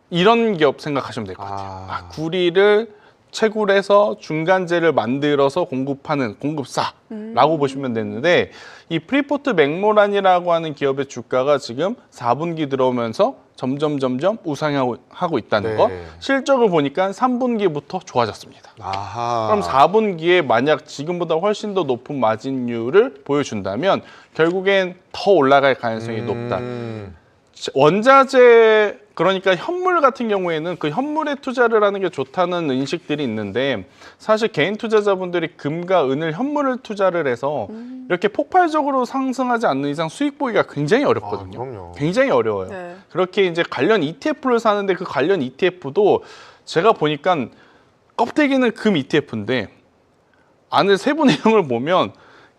이런 기업 생각하시면 될 것 같아요. 아. 구리를 채굴해서 중간재를 만들어서 공급하는 공급사라고 보시면 되는데 이 프리포트 맥모란이라고 하는 기업의 주가가 지금 4분기 들어오면서 점점 우상하고 있다는 네. 거. 실적을 보니까 3분기부터 좋아졌습니다. 아하. 그럼 4분기에 만약 지금보다 훨씬 더 높은 마진율을 보여준다면 결국엔 더 올라갈 가능성이 높다. 원자재 그러니까 현물 같은 경우에는 그 현물에 투자를 하는 게 좋다는 인식들이 있는데 사실 개인 투자자분들이 금과 은을 현물을 투자를 해서 이렇게 폭발적으로 상승하지 않는 이상 수익 보기가 굉장히 어렵거든요. 그럼요. 굉장히 어려워요. 네. 그렇게 이제 관련 ETF를 사는데 그 관련 ETF도 제가 보니까 껍데기는 금 ETF인데 안에 세부 내용을 보면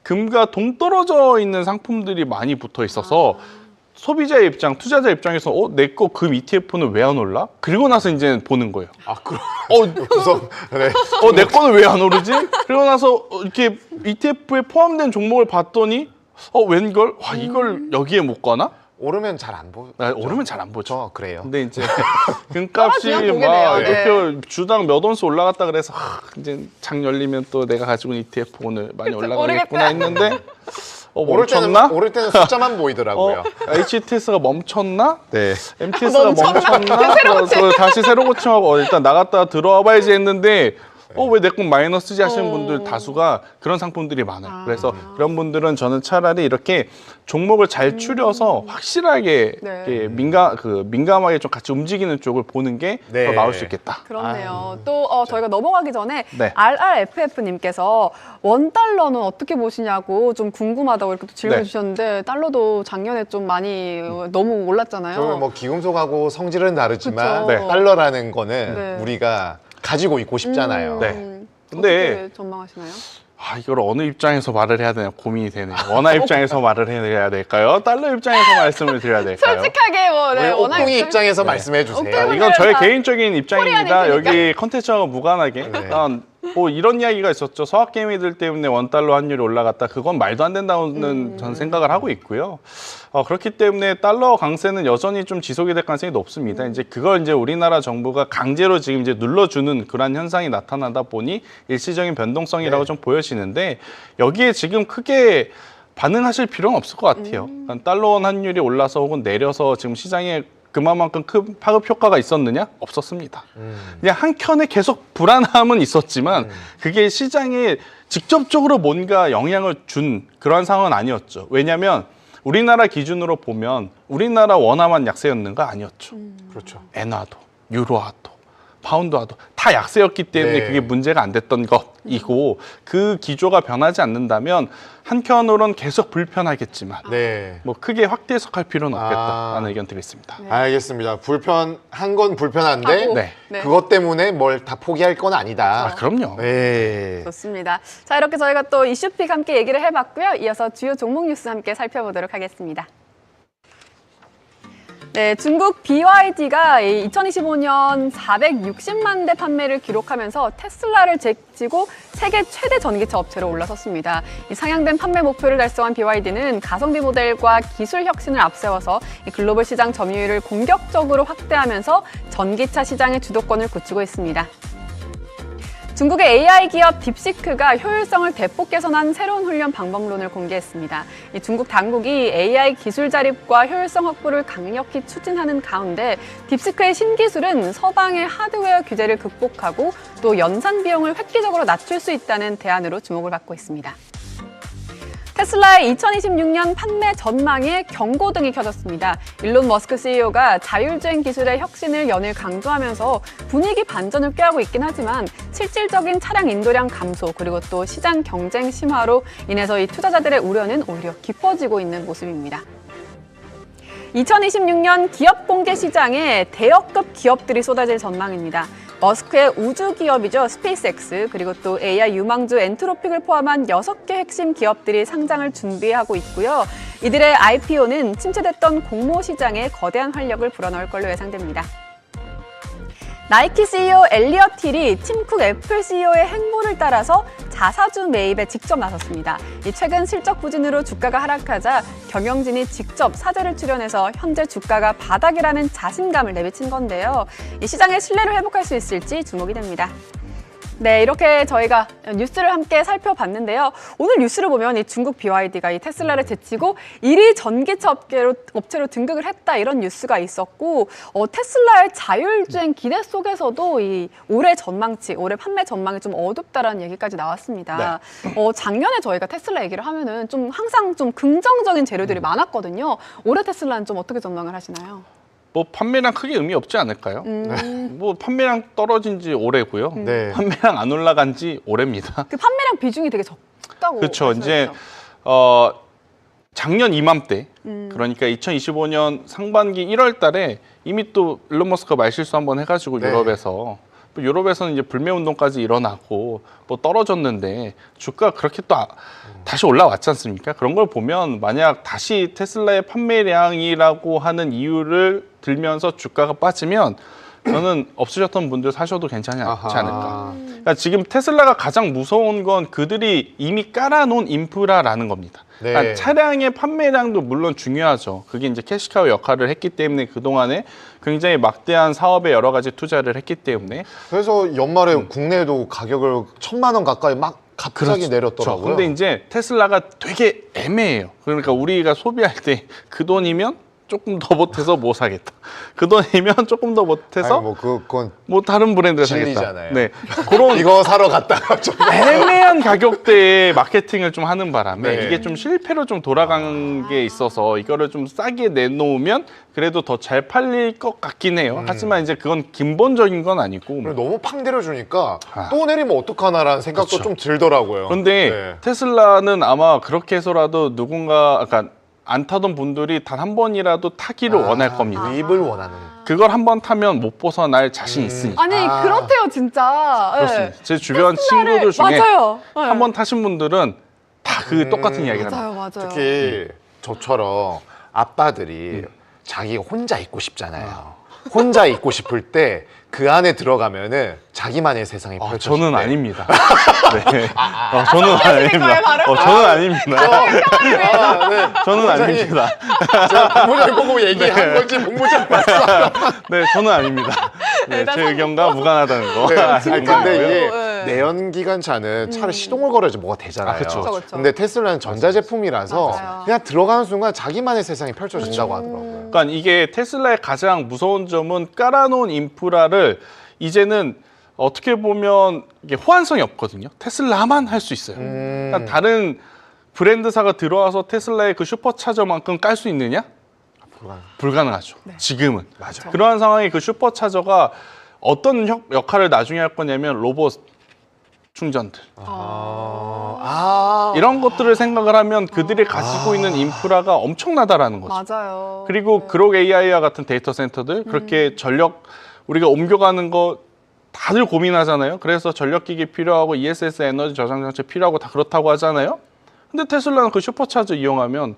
금과 동떨어져 있는 상품들이 많이 붙어 있어서 소비자의 입장, 투자자 입장에서 내 거 금 ETF는 왜 안 올라? 그리고 나서 이제 보는 거예요. 그럼 어, 우선 네. 내 거는 왜 안 오르지? 그리고 나서 이렇게 ETF에 포함된 종목을 봤더니 웬걸? 와, 이걸 여기에 못 가나? 오르면 잘 안 보죠. 오르면 잘 안 보죠. 저 그래요. 근데 이제 금값이 그냥 보게 막 돼요. 네. 이렇게 주당 몇 원수 올라갔다 그래서 이제 장 열리면 또 내가 가지고 있는 ETF 오늘 많이 올라가겠구나 했는데 멈췄나? 오를 때는 숫자만 보이더라고요. HTS가 멈췄나? 네. MTS가 멈췄나? 그래서 다시 새로 고침하고 일단 나갔다 들어와 봐야지 했는데 왜 내 건 마이너스지 하시는 분들 다수가 그런 상품들이 많아요. 그래서 그런 분들은 저는 차라리 이렇게 종목을 잘 추려서 확실하게 네. 이렇게 민감하게 좀 같이 움직이는 쪽을 보는 게 더 네. 나을 수 있겠다. 그렇네요. 또 저희가 넘어가기 전에 네. RRFF님께서 원달러는 어떻게 보시냐고 좀 궁금하다고 이렇게 또 질문해 네. 주셨는데 달러도 작년에 좀 많이 너무 올랐잖아요. 저 뭐 기금속하고 성질은 다르지만 그쵸. 네. 달러라는 거는 네. 우리가 가지고 있고 싶잖아요. 네. 근데 어떻게 전망하시나요? 이걸 어느 입장에서 말을 해야 되나 고민이 되네요. 원화 입장에서 말을 해야 될까요? 달러 입장에서 말씀을 드려야 될까요? 솔직하게 우리 워낙 옥동이 입장에서 말씀해 주세요. 옥동이 이건 저의 다 개인적인 입장입니다. 코리안이시니까. 여기 컨텐츠와 무관하게. 네. 일단 이런 이야기가 있었죠. 서학개미들 때문에 원달러 환율이 올라갔다. 그건 말도 안 된다는 전 생각을 하고 있고요. 그렇기 때문에 달러 강세는 여전히 좀 지속이 될 가능성이 높습니다. 이제 그걸 이제 우리나라 정부가 강제로 지금 이제 눌러주는 그런 현상이 나타나다 보니 일시적인 변동성이라고 좀 보여지는데 여기에 지금 크게 반응하실 필요는 없을 것 같아요. 그러니까 달러 원 환율이 올라서 혹은 내려서 지금 시장에 그만큼 큰 파급 효과가 있었느냐? 없었습니다. 그냥 한 켠에 계속 불안함은 있었지만 그게 시장에 직접적으로 뭔가 영향을 준 그러한 상황은 아니었죠. 왜냐하면 우리나라 기준으로 보면 우리나라 원화만 약세였는가? 아니었죠. 그렇죠. 엔화도, 유로화도, 파운드화도 다 약세였기 때문에 네. 그게 문제가 안 됐던 것이고 그 기조가 변하지 않는다면 한켠으로는 계속 불편하겠지만 네. 뭐 크게 확대 해석할 필요는 없겠다라는 아. 의견 드리겠습니다. 알겠습니다. 불편한 건 불편한데 하고. 네. 네. 그것 때문에 뭘 다 포기할 건 아니다. 아, 그럼요. 네. 좋습니다. 자, 이렇게 저희가 또 이슈픽 함께 얘기를 해봤고요. 이어서 주요 종목 뉴스 함께 살펴보도록 하겠습니다. 네, 중국 BYD가 2025년 460만 대 판매를 기록하면서 테슬라를 제치고 세계 최대 전기차 업체로 올라섰습니다. 이 상향된 판매 목표를 달성한 BYD는 가성비 모델과 기술 혁신을 앞세워서 이 글로벌 시장 점유율을 공격적으로 확대하면서 전기차 시장의 주도권을 굳히고 있습니다. 중국의 AI 기업 딥시크가 효율성을 대폭 개선한 새로운 훈련 방법론을 공개했습니다. 이 중국 당국이 AI 기술 자립과 효율성 확보를 강력히 추진하는 가운데 딥시크의 신기술은 서방의 하드웨어 규제를 극복하고 또 연산 비용을 획기적으로 낮출 수 있다는 대안으로 주목을 받고 있습니다. 테슬라의 2026년 판매 전망에 경고등이 켜졌습니다. 일론 머스크 CEO가 자율주행 기술의 혁신을 연일 강조하면서 분위기 반전을 꾀하고 있긴 하지만 실질적인 차량 인도량 감소 그리고 또 시장 경쟁 심화로 인해서 이 투자자들의 우려는 오히려 깊어지고 있는 모습입니다. 2026년 기업 공개 시장에 대여급 기업들이 쏟아질 전망입니다. 머스크의 우주 기업이죠. 스페이스X 그리고 또 AI 유망주 엔트로픽을 포함한 6개 핵심 기업들이 상장을 준비하고 있고요. 이들의 IPO는 침체됐던 공모 시장에 거대한 활력을 불어넣을 걸로 예상됩니다. 나이키 CEO 엘리엇 힐이 팀쿡 애플 CEO의 행보를 따라서 자사주 매입에 직접 나섰습니다. 최근 실적 부진으로 주가가 하락하자 경영진이 직접 사재를 출연해서 현재 주가가 바닥이라는 자신감을 내비친 건데요. 이 시장의 신뢰를 회복할 수 있을지 주목이 됩니다. 네, 이렇게 저희가 뉴스를 함께 살펴봤는데요. 오늘 뉴스를 보면 이 중국 BYD가 이 테슬라를 제치고 1위 전기차 업체로 등극을 했다 이런 뉴스가 있었고 테슬라의 자율주행 기대 속에서도 이 올해 전망치, 올해 판매 전망이 좀 어둡다라는 얘기까지 나왔습니다. 작년에 저희가 테슬라 얘기를 하면은 좀 항상 좀 긍정적인 재료들이 많았거든요. 올해 테슬라는 좀 어떻게 전망을 하시나요? 뭐 판매량 크게 의미 없지 않을까요? 뭐 판매량 떨어진 지 오래고요. 네. 판매량 안 올라간 지 오래입니다. 그 판매량 비중이 되게 적다고. 그렇죠. 이제 작년 이맘때 그러니까 2025년 상반기 1월 달에 이미 또 일론 머스크가 말실수 한번 해가지고 네. 유럽에서는 이제 불매 운동까지 일어나고 뭐 떨어졌는데 주가가 그렇게 또 다시 올라왔지 않습니까? 그런 걸 보면 만약 다시 테슬라의 판매량이라고 하는 이유를 들면서 주가가 빠지면 저는 없으셨던 분들 사셔도 괜찮지 않을까. 그러니까 지금 테슬라가 가장 무서운 건 그들이 이미 깔아놓은 인프라라는 겁니다. 네. 그러니까 차량의 판매량도 물론 중요하죠. 그게 이제 캐시카우 역할을 했기 때문에 그동안에 굉장히 막대한 사업에 여러 가지 투자를 했기 때문에 그래서 연말에 국내에도 가격을 1,000만 원 가까이 막 갑자기 내렸더라고요. 근데 이제 테슬라가 되게 애매해요. 그러니까 우리가 소비할 때 그 돈이면 조금 더 못해서 못 사겠다. 그 돈이면 조금 더 못해서 아니, 그건 뭐 다른 브랜드를 진리잖아요. 사겠다. 네, 그런 이거 사러 갔다가 좀 애매한 가격대에 마케팅을 좀 하는 바람에 네. 이게 좀 실패로 좀 돌아간 게 있어서 이거를 좀 싸게 내놓으면 그래도 더 잘 팔릴 것 같긴 해요. 하지만 이제 그건 근본적인 건 아니고. 너무 팡 때려주니까 또 내리면 어떡하나라는 생각도 그렇죠. 좀 들더라고요. 그런데 네. 테슬라는 아마 그렇게 해서라도 누군가 아까 안 타던 분들이 단 한 번이라도 타기를 원할 겁니다. 입을 원하는. 그걸 한 번 타면 못 벗어날 자신이 있으니까. 아니 그렇대요 진짜. 그렇습니다. 네. 제 주변 테슬라를- 친구들 중에 맞아요. 네. 한 번 타신 분들은 다 그 똑같은 이야기를 합니다. 맞아요, 맞아요. 특히 저처럼 아빠들이 자기가 혼자 있고 싶잖아요. 혼자 있고 싶을 때 그 안에 들어가면은 자기만의 세상이 펼쳐질 저는 때. 아닙니다. 네. 저는 아닙니다. 바로? 저는 아닙니다. 네. 저는 아닙니다. 제가 본부장 보고 얘기한 건지 본부장 말씀. 네, 저는 아닙니다. 네, 제 의견과 무관하다는 거. 네, 아시는 아니, 근데 거고요. 이게 네. 내연기관차는 차를 시동을 걸어야지 뭐가 되잖아요. 아, 그쵸. 그쵸. 근데 테슬라는 전자제품이라서 맞아요. 그냥 들어가는 순간 자기만의 세상이 펼쳐진다고 하더라고요. 그러니까 이게 테슬라의 가장 무서운 점은 깔아놓은 인프라를 이제는 어떻게 보면 이게 호환성이 없거든요. 테슬라만 할 수 있어요. 그러니까 다른 브랜드사가 들어와서 테슬라의 그 슈퍼차저만큼 깔 수 있느냐? 불가능하죠. 지금은. 맞아요. 그러한 상황에 그 슈퍼차저가 어떤 역할을 나중에 할 거냐면 로봇 충전들. 이런 것들을 생각을 하면 그들이 가지고 있는 인프라가 엄청나다라는 거죠. 맞아요. 그리고 그록 AI와 같은 데이터 센터들 그렇게 전력 우리가 옮겨가는 거 다들 고민하잖아요. 그래서 전력기기 필요하고 ESS 에너지 저장 장치 필요하고 다 그렇다고 하잖아요. 근데 테슬라는 그 슈퍼차저 이용하면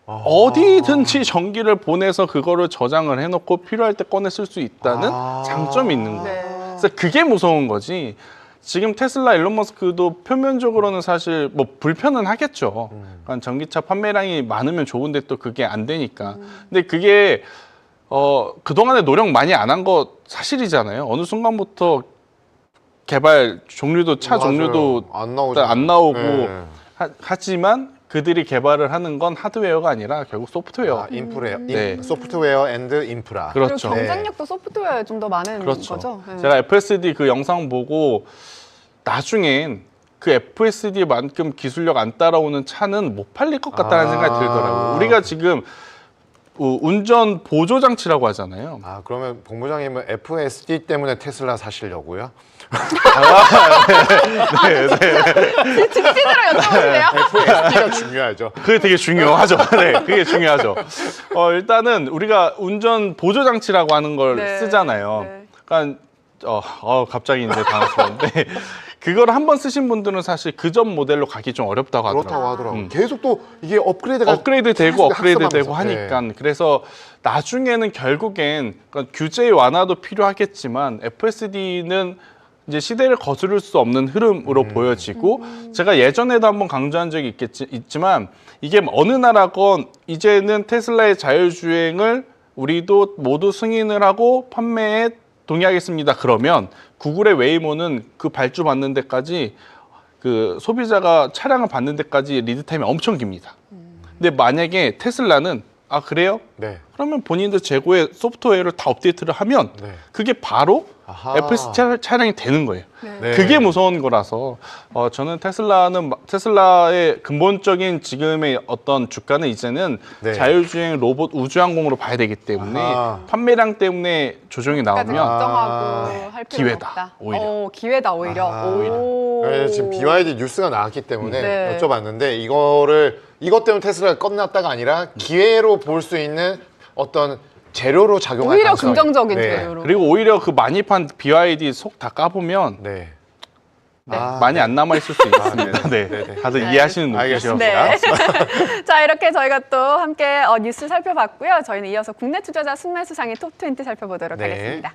어디든지 전기를 보내서 그거를 저장을 해놓고 필요할 때 꺼내 쓸 수 있다는 장점이 있는 거예요. 네. 그래서 그게 무서운 거지. 지금 테슬라 일론 머스크도 표면적으로는 사실 뭐 불편은 하겠죠. 그러니까 전기차 판매량이 많으면 좋은데 또 그게 안 되니까. 근데 그게 그동안에 노력 많이 안 한 거 사실이잖아요. 어느 순간부터 개발 종류도 차 맞아요. 종류도 안 나오고 네. 하지만 그들이 개발을 하는 건 하드웨어가 아니라 결국 소프트웨어. 인프라, 소프트웨어 앤드 인프라. 그렇죠. 그리고 경쟁력도 소프트웨어에 좀 더 많은 그렇죠. 거죠. 네. 제가 FSD 그 영상 보고 나중엔 그 FSD만큼 기술력 안 따라오는 차는 못 팔릴 것 같다는 생각이 들더라고요. 우리가 지금 운전 보조 장치라고 하잖아요. 그러면 본부장님은 FSD 때문에 테슬라 사시려고요? 직진으로 여쭤보시네요. FSD가 중요하죠. 그게 되게 중요하죠. 네, 그게 중요하죠. 일단은 우리가 운전 보조 장치라고 하는 걸 네. 쓰잖아요. 네. 그러니까 갑자기 이제 당황스러운데 그걸 한번 쓰신 분들은 사실 그 전 모델로 가기 좀 어렵다고 하더라고요. 그렇다고 하더라고요. 계속 또 이게 업그레이드 되고 계속 업그레이드 학습하면서. 되고 하니까 그래서 나중에는 결국엔 그러니까 규제 완화도 필요하겠지만 FSD는 이제 시대를 거스를 수 없는 흐름으로 보여지고 제가 예전에도 한번 강조한 적이 있지만 이게 어느 나라건 이제는 테슬라의 자율주행을 우리도 모두 승인을 하고 판매에 동의하겠습니다. 그러면 구글의 웨이모는 그 발주 받는 데까지 그 소비자가 차량을 받는 데까지 리드 타임이 엄청 깁니다. 근데 만약에 테슬라는 그래요? 네. 그러면 본인들 재고의 소프트웨어를 다 업데이트를 하면 네. 그게 바로 아하. FSD 차량이 되는 거예요. 네. 그게 무서운 거라서 저는 테슬라의 근본적인 지금의 어떤 주가는 이제는 네. 자율주행 로봇 우주항공으로 봐야 되기 때문에 아하. 판매량 때문에 조정이 까지 나오면 걱정하고 할 필요는 기회다, 없다. 오히려. 기회다 오히려. 오. 네, 지금 BYD 뉴스가 나왔기 때문에 네. 여쭤봤는데 이것 때문에 테슬라가 끝났다가 아니라 기회로 볼 수 있는 어떤 재료로 작용할 오히려 가능성이- 긍정적인 네. 재료로. 그리고 오히려 그 많이 판 BYD 속 다 까보면 네. 많이 안 남아 있을 수 있습니다. 네, 다들 이해하시는 눈빛이라서. 네. 자, 이렇게 저희가 또 함께 뉴스 살펴봤고요. 저희는 이어서 국내 투자자 순매수상의 톱20 살펴보도록 네. 하겠습니다.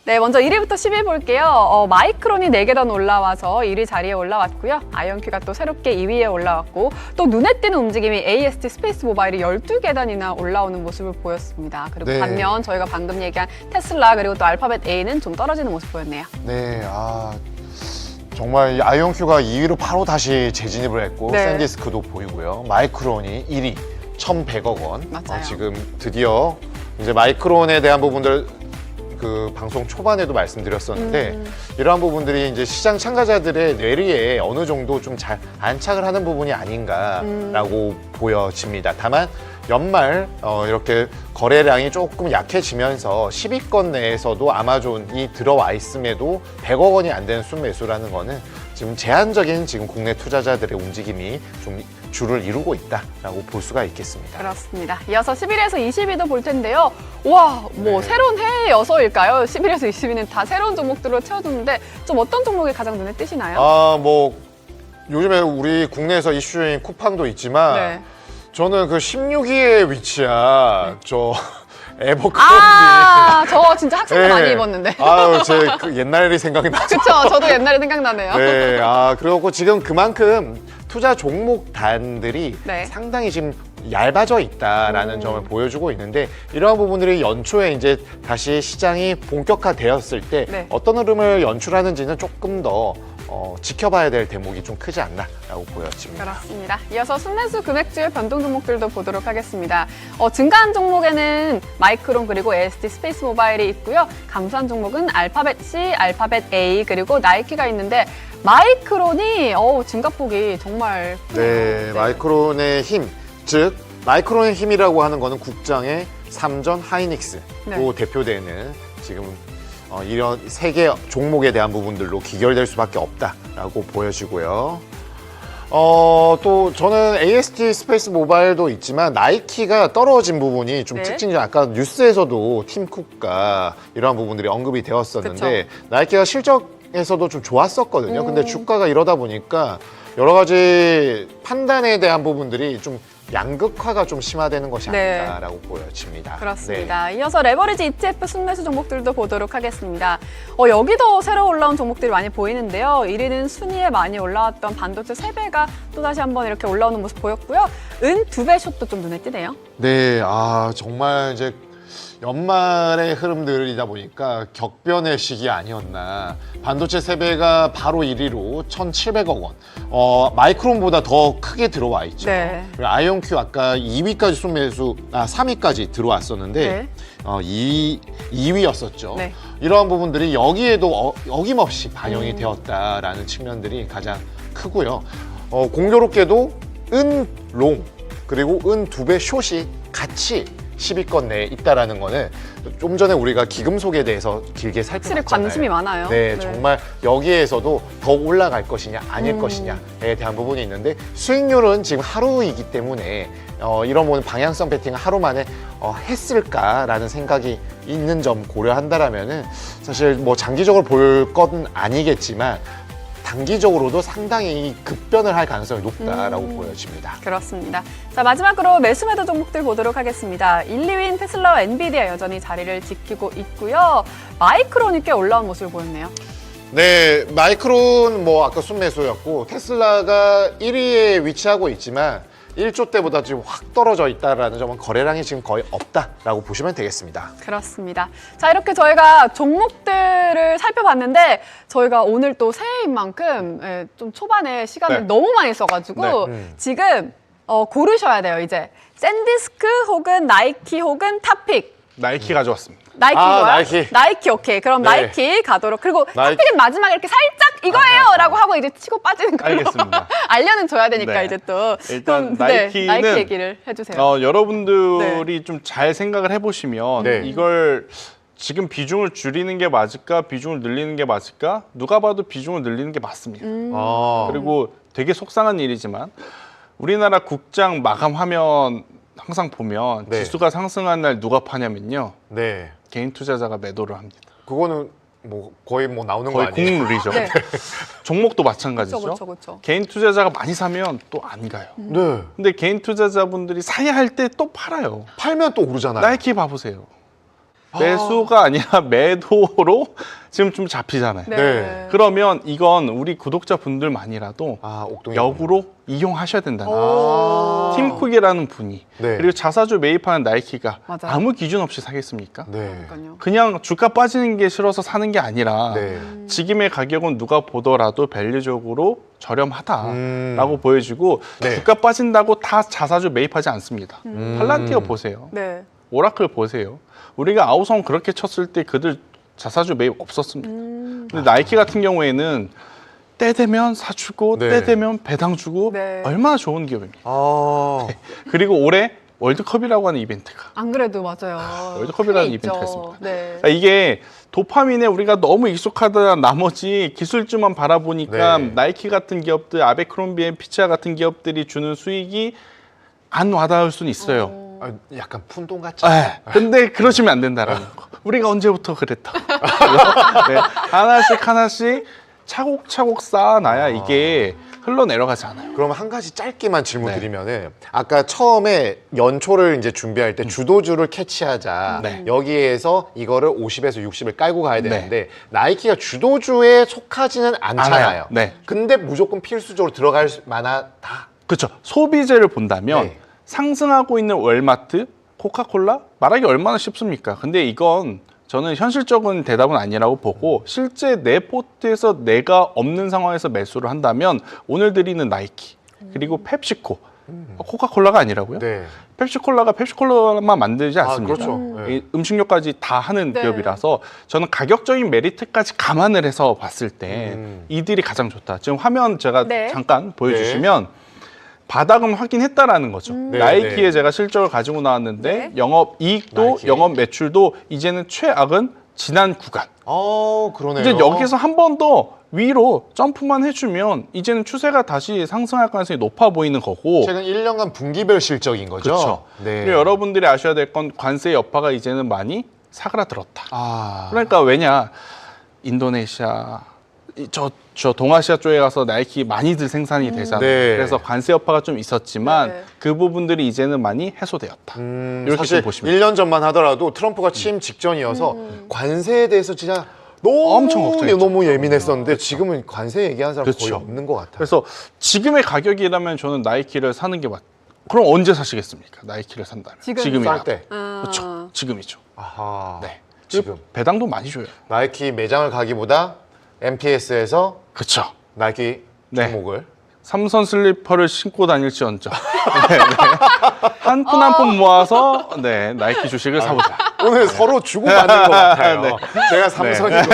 네, 먼저 1위부터 10위 볼게요. 마이크론이 4계단 올라와서 1위 자리에 올라왔고요. 아이언큐가 또 새롭게 2위에 올라왔고 또 눈에 띄는 움직임이 AST 스페이스 모바일이 12계단이나 올라오는 모습을 보였습니다. 그리고 네. 반면 저희가 방금 얘기한 테슬라 그리고 또 알파벳 A는 좀 떨어지는 모습 보였네요. 네, 정말 이 아이언큐가 2위로 바로 다시 재진입을 했고 네. 샌디스크도 보이고요. 마이크론이 1위, 1,100억 원. 맞아요. 지금 드디어 이제 마이크론에 대한 부분들 그 방송 초반에도 말씀드렸었는데 이러한 부분들이 이제 시장 참가자들의 뇌리에 어느 정도 좀 잘 안착을 하는 부분이 아닌가라고 보여집니다. 다만 연말 이렇게 거래량이 조금 약해지면서 10위권 내에서도 아마존이 들어와 있음에도 100억 원이 안 되는 순매수라는 거는 지금 제한적인 지금 국내 투자자들의 움직임이 좀 주를 이루고 있다라고 볼 수가 있겠습니다. 그렇습니다. 이어서 11위에서 20위도 볼 텐데요. 와, 뭐 새로운 해여서일까요? 11위에서 20위는 다 새로운 종목들로 채워두는데 좀 어떤 종목이 가장 눈에 띄시나요? 요즘에 우리 국내에서 이슈인 쿠팡도 있지만 네. 저는 그 16위에 위치한 저 에버크롬비. 저 진짜 학생 때 네. 많이 입었는데. 제 그 옛날이 생각이 나죠. 그쵸, 저도 옛날에 생각나네요. 네, 그리고 지금 그만큼 투자 종목단들이 네. 상당히 지금 얇아져 있다라는 점을 보여주고 있는데 이러한 부분들이 연초에 이제 다시 시장이 본격화되었을 때 네. 어떤 흐름을 연출하는지는 조금 더 지켜봐야 될 대목이 좀 크지 않나라고 보여집니다. 그렇습니다. 이어서 순매수 금액주의 변동 종목들도 보도록 하겠습니다. 증가한 종목에는 마이크론 그리고 ASD 스페이스 모바일이 있고요. 감소한 종목은 알파벳 C, 알파벳 A 그리고 나이키가 있는데 마이크론이 증가폭이 정말 크네요. 네, 마이크론의 힘, 즉 마이크론의 힘이라고 하는 거는 국장의 삼전 하이닉스 또 대표되는 지금 이런 세 개 종목에 대한 부분들로 기결될 수밖에 없다라고 보여지고요. 또 저는 AST 스페이스 모바일도 있지만 나이키가 떨어진 부분이 좀 네. 특징이 아까 뉴스에서도 팀쿡과 이러한 부분들이 언급이 되었었는데 그쵸. 나이키가 실적에서도 좀 좋았었거든요. 근데 주가가 이러다 보니까 여러 가지 판단에 대한 부분들이 좀 양극화가 좀 심화되는 것이 네. 아닌가라고 보여집니다. 그렇습니다. 이어서 레버리지 ETF 순매수 종목들도 보도록 하겠습니다. 여기도 새로 올라온 종목들이 많이 보이는데요. 1위는 순위에 많이 올라왔던 반도체 3배가 또다시 한번 이렇게 올라오는 모습 보였고요. 은 2배 숏도 좀 눈에 띄네요. 네, 정말 이제 연말의 흐름들이다 보니까 격변의 시기 아니었나. 반도체 세배가 바로 1위로 1,700억 원. 마이크론보다 더 크게 들어와 있죠. 네. 그리고 아이온큐 아까 2위까지 순매수, 3위까지 들어왔었는데 네. 2위였었죠. 네. 이러한 부분들이 여기에도 어김없이 반영이 되었다라는 측면들이 가장 크고요. 공교롭게도 은 롱 그리고 은 2배 숏이 같이 10위권 내에 있다라는 거는 좀 전에 우리가 기금속에 대해서 길게 살펴봤잖아요. 확실히 관심이 많아요. 네, 정말 여기에서도 더 올라갈 것이냐 아닐 것이냐에 대한 부분이 있는데 수익률은 지금 하루이기 때문에 이런 뭐 방향성 베팅을 하루 만에 했을까라는 생각이 있는 점 고려한다라면은 사실 뭐 장기적으로 볼 건 아니겠지만 단기적으로도 상당히 급변을 할 가능성이 높다라고 보여집니다. 그렇습니다. 자, 마지막으로 매수매도 종목들 보도록 하겠습니다. 1, 2위인 테슬라와 엔비디아 여전히 자리를 지키고 있고요. 마이크론이 꽤 올라온 모습을 보였네요. 네, 마이크론 뭐 아까 순매수였고 테슬라가 1위에 위치하고 있지만 1조 때보다 지금 확 떨어져 있다라는 점은 거래량이 지금 거의 없다라고 보시면 되겠습니다. 그렇습니다. 자, 이렇게 저희가 종목들을 살펴봤는데 저희가 오늘 또 새해인 만큼 좀 초반에 시간을 네. 너무 많이 써가지고 네. 지금 고르셔야 돼요. 이제 샌디스크 혹은 나이키 혹은 탑픽. 나이키 가져왔습니다. 나이키고요. 나이키. 오케이. 그럼 네. 나이키 가도록. 그리고 나이키. 탑픽은 마지막에 이렇게 살짝 이거예요 라고 하고 이제 치고 빠지는 걸로. 알겠습니다. 알려는 줘야 되니까 네. 이제 또. 일단 좀, 나이키는 나이키 얘기를 해주세요. 여러분들이 좀 잘 생각을 해보시면 네. 이걸 지금 비중을 줄이는 게 맞을까 비중을 늘리는 게 맞을까 누가 봐도 비중을 늘리는 게 맞습니다. 그리고 되게 속상한 일이지만 우리나라 국장 마감 화면 항상 보면 네. 지수가 상승한 날 누가 파냐면요 네, 개인 투자자가 매도를 합니다. 그거는 뭐 거의 뭐 나오는 거 거의 아니에요? 국룰이죠. 네. 종목도 마찬가지죠. 그렇죠. 개인 투자자가 많이 사면 또 안 가요. 네, 근데 개인 투자자분들이 사야 할 때 또 팔아요. 팔면 또 오르잖아요. 나이키 봐보세요. 매수가 아니라 매도로 지금 좀 잡히잖아요. 네. 그러면 이건 우리 구독자분들만이라도 옥동이 역으로 이용하셔야 된다는 거예요. 오. 팀쿡이라는 분이 네. 그리고 자사주 매입하는 나이키가 맞아요. 아무 기준 없이 사겠습니까? 네. 그러니까요. 그냥 주가 빠지는 게 싫어서 사는 게 아니라 네. 지금의 가격은 누가 보더라도 밸류적으로 저렴하다라고 보여지고 네. 주가 빠진다고 다 자사주 매입하지 않습니다. 팔란티어 보세요. 네. 오라클 보세요. 우리가 아우성 그렇게 쳤을 때 그들 자사주 매입 없었습니다. 근데 나이키 같은 경우에는 때 되면 사주고 네. 때 되면 배당 주고 네. 얼마나 좋은 기업입니다. 아, 그리고 올해 월드컵이라고 하는 이벤트가 안 그래도 맞아요. 월드컵이라는 크게 이벤트가 있죠. 있습니다. 네. 그러니까 이게 도파민에 우리가 너무 익숙하다 나머지 기술주만 바라보니까 네. 나이키 같은 기업들, 아베크롬비앤 피치아 같은 기업들이 주는 수익이 안 와닿을 수는 있어요. 약간 푼돈 같잖아요. 근데 그러시면 안 된다라는 거. 우리가 언제부터 그랬다. 네, 하나씩 차곡차곡 쌓아놔야 이게 흘러내려가지 않아요. 그럼 한 가지 짧게만 질문 네. 드리면은 아까 처음에 연초를 이제 준비할 때 주도주를 캐치하자. 네. 여기에서 이거를 50에서 60을 깔고 가야 네. 되는데 나이키가 주도주에 속하지는 않잖아요. 않아요. 네. 근데 무조건 필수적으로 들어갈 만하다. 그렇죠. 소비재를 본다면 네. 상승하고 있는 월마트, 코카콜라 말하기 얼마나 쉽습니까? 근데 이건 저는 현실적인 대답은 아니라고 보고 실제 내 포트에서 내가 없는 상황에서 매수를 한다면 오늘 드리는 나이키 그리고 펩시코 코카콜라가 아니라고요? 네. 펩시콜라가 펩시콜라만 만들지 않습니다. 그렇죠. 네. 이 음식료까지 다 하는 네. 기업이라서 저는 가격적인 메리트까지 감안을 해서 봤을 때 이들이 가장 좋다. 지금 화면 제가 네. 잠깐 보여주시면 바닥은 확인했다라는 거죠. 네, 나이키에 네. 제가 실적을 가지고 나왔는데 네. 영업 이익도 나이키. 영업 매출도 이제는 최악은 지난 구간. 그러네요. 이제 여기서 한 번 더 위로 점프만 해주면 이제는 추세가 다시 상승할 가능성이 높아 보이는 거고. 최근 1년간 분기별 실적인 거죠. 그렇죠. 네. 그리고 여러분들이 아셔야 될 건 관세 여파가 이제는 많이 사그라들었다. 그러니까 왜냐 인도네시아 저 동아시아 쪽에 가서 나이키 많이들 생산이 되잖아요. 네. 그래서 관세 여파가 좀 있었지만 네. 그 부분들이 이제는 많이 해소되었다. 이렇게 사실 좀 보시면 1년 전만 하더라도 트럼프가 취임 직전이어서 관세에 대해서 진짜 너무 엄청 걱정했죠. 너무 예민했었는데 지금은 관세 얘기하는 사람 그렇죠. 거의 없는 것 같아요. 그래서 지금의 가격이라면 저는 나이키를 사는 게 맞. 그럼 언제 사시겠습니까? 나이키를 산다면 지금 지금이라. 쌀 때. 그렇죠. 지금이죠. 아하. 네. 지금 배당도 많이 줘요. 나이키 매장을 가기보다 MPS에서 그렇죠. 나이키 네. 종목을 삼선 슬리퍼를 신고 다닐지언정. 네, 네. 한 푼 한 푼 모아서 네 나이키 주식을 사보자. 오늘 서로 주고받는 것 같아요. 네. 제가 삼성이고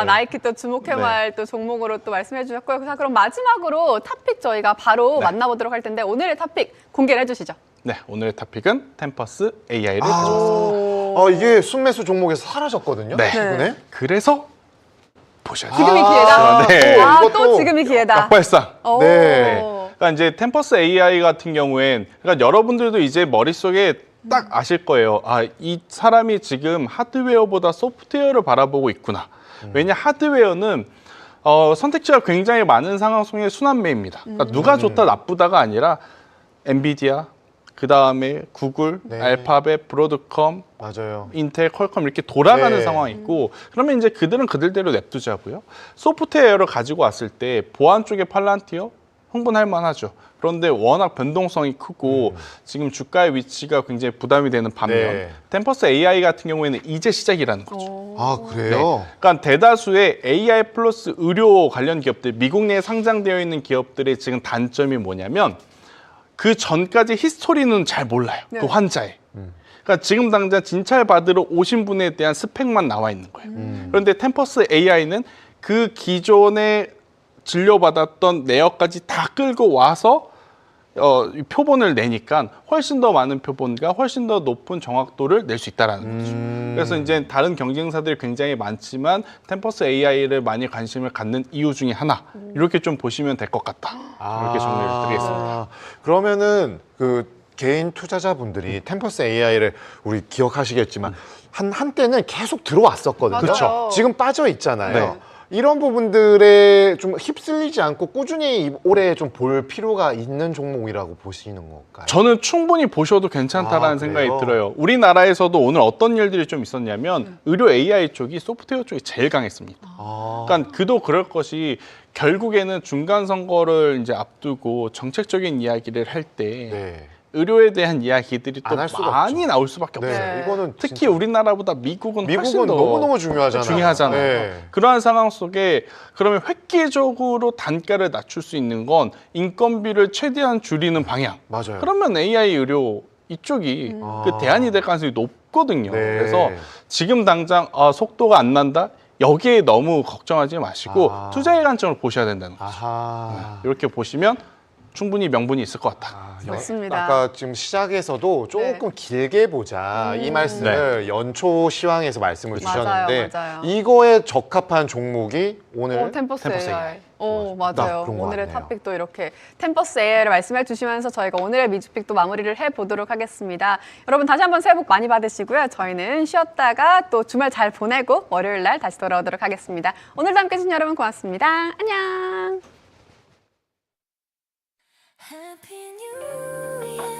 나이키 또 주목해볼 또 종목으로 또 말씀해 주셨고요. 자, 그럼 마지막으로 탑픽 저희가 바로 네. 만나보도록 할 텐데 오늘의 탑픽 공개를 해주시죠. 네, 오늘의 탑픽은 템퍼스 AI를 가져왔습니다. 이게 순매수 종목에서 사라졌거든요. 네. 최근에. 그래서 보셔야 돼요. 지금이 기회다. 네. 이것도 또 지금이 기회다. 약발상. 오. 네. 그러니까 이제 템퍼스 AI 같은 경우엔 그러니까 여러분들도 이제 머릿속에 딱 아실 거예요. 이 사람이 지금 하드웨어보다 소프트웨어를 바라보고 있구나. 왜냐 하드웨어는 선택지가 굉장히 많은 상황 속의 순환매입니다. 그러니까 누가 좋다 나쁘다가 아니라 엔비디아, 그 다음에 구글, 네. 알파벳, 브로드컴, 맞아요. 인텔, 퀄컴 이렇게 돌아가는 네. 상황이 있고 그러면 이제 그들은 그들대로 냅두자고요. 소프트웨어를 가지고 왔을 때 보안 쪽에 팔란티어 흥분할 만하죠. 그런데 워낙 변동성이 크고 지금 주가의 위치가 굉장히 부담이 되는 반면 네. 템퍼스 AI 같은 경우에는 이제 시작이라는 거죠. 그래요? 그러니까 대다수의 AI 플러스 의료 관련 기업들, 미국 내에 상장되어 있는 기업들의 지금 단점이 뭐냐면 그 전까지 히스토리는 잘 몰라요. 네. 그 환자의. 그러니까 지금 당장 진찰 받으러 오신 분에 대한 스펙만 나와 있는 거예요. 그런데 템퍼스 AI는 그 기존에 진료받았던 내역까지 다 끌고 와서 이 표본을 내니까 훨씬 더 많은 표본과 훨씬 더 높은 정확도를 낼 수 있다는 거죠. 그래서 이제 다른 경쟁사들이 굉장히 많지만 템퍼스 AI를 많이 관심을 갖는 이유 중에 하나 이렇게 좀 보시면 될 것 같다. 이렇게 정리를 드리겠습니다. 그러면은 그 개인 투자자분들이 템퍼스 AI를 우리 기억하시겠지만 한때는 계속 들어왔었거든요. 그렇죠. 지금 빠져 있잖아요. 네. 이런 부분들에 좀 휩쓸리지 않고 꾸준히 올해 좀 볼 필요가 있는 종목이라고 보시는 건가요? 저는 충분히 보셔도 괜찮다라는 생각이 그래요? 들어요. 우리나라에서도 오늘 어떤 일들이 좀 있었냐면 의료 AI 쪽이 소프트웨어 쪽이 제일 강했습니다. 그러니까 그도 그럴 것이 결국에는 중간 선거를 이제 앞두고 정책적인 이야기를 할 때 네. 의료에 대한 이야기들이 또 안할 수가 많이 없죠. 나올 수밖에 네. 없어요. 네. 이거는 특히 진짜 우리나라보다 미국은 훨씬 미국은 더 너무너무 중요하잖아요. 중요하잖아요. 네. 그러한 상황 속에 그러면 획기적으로 단가를 낮출 수 있는 건 인건비를 최대한 줄이는 방향. 맞아요. 그러면 AI 의료 이쪽이 그 대안이 될 가능성이 높거든요. 네. 그래서 지금 당장 속도가 안 난다? 여기에 너무 걱정하지 마시고 투자의 관점을 보셔야 된다는 거죠. 아하. 이렇게 보시면 충분히 명분이 있을 것 같다. 맞습니다. 아까 지금 시작에서도 조금 길게 보자 이 말씀을 연초 시황에서 말씀을 맞아요, 주셨는데 맞아요. 이거에 적합한 종목이 오늘 템퍼스 템퍼스 AI. AI. 맞아요. 그런 것 오늘의 같네요. 탑픽도 이렇게 템퍼스 AI를 말씀해 주시면서 저희가 오늘의 미주픽도 마무리를 해보도록 하겠습니다. 여러분 다시 한번 새해 복 많이 받으시고요. 저희는 쉬었다가 또 주말 잘 보내고 월요일 날 다시 돌아오도록 하겠습니다. 오늘도 함께해 주신 여러분 고맙습니다. 안녕. Happy New Year.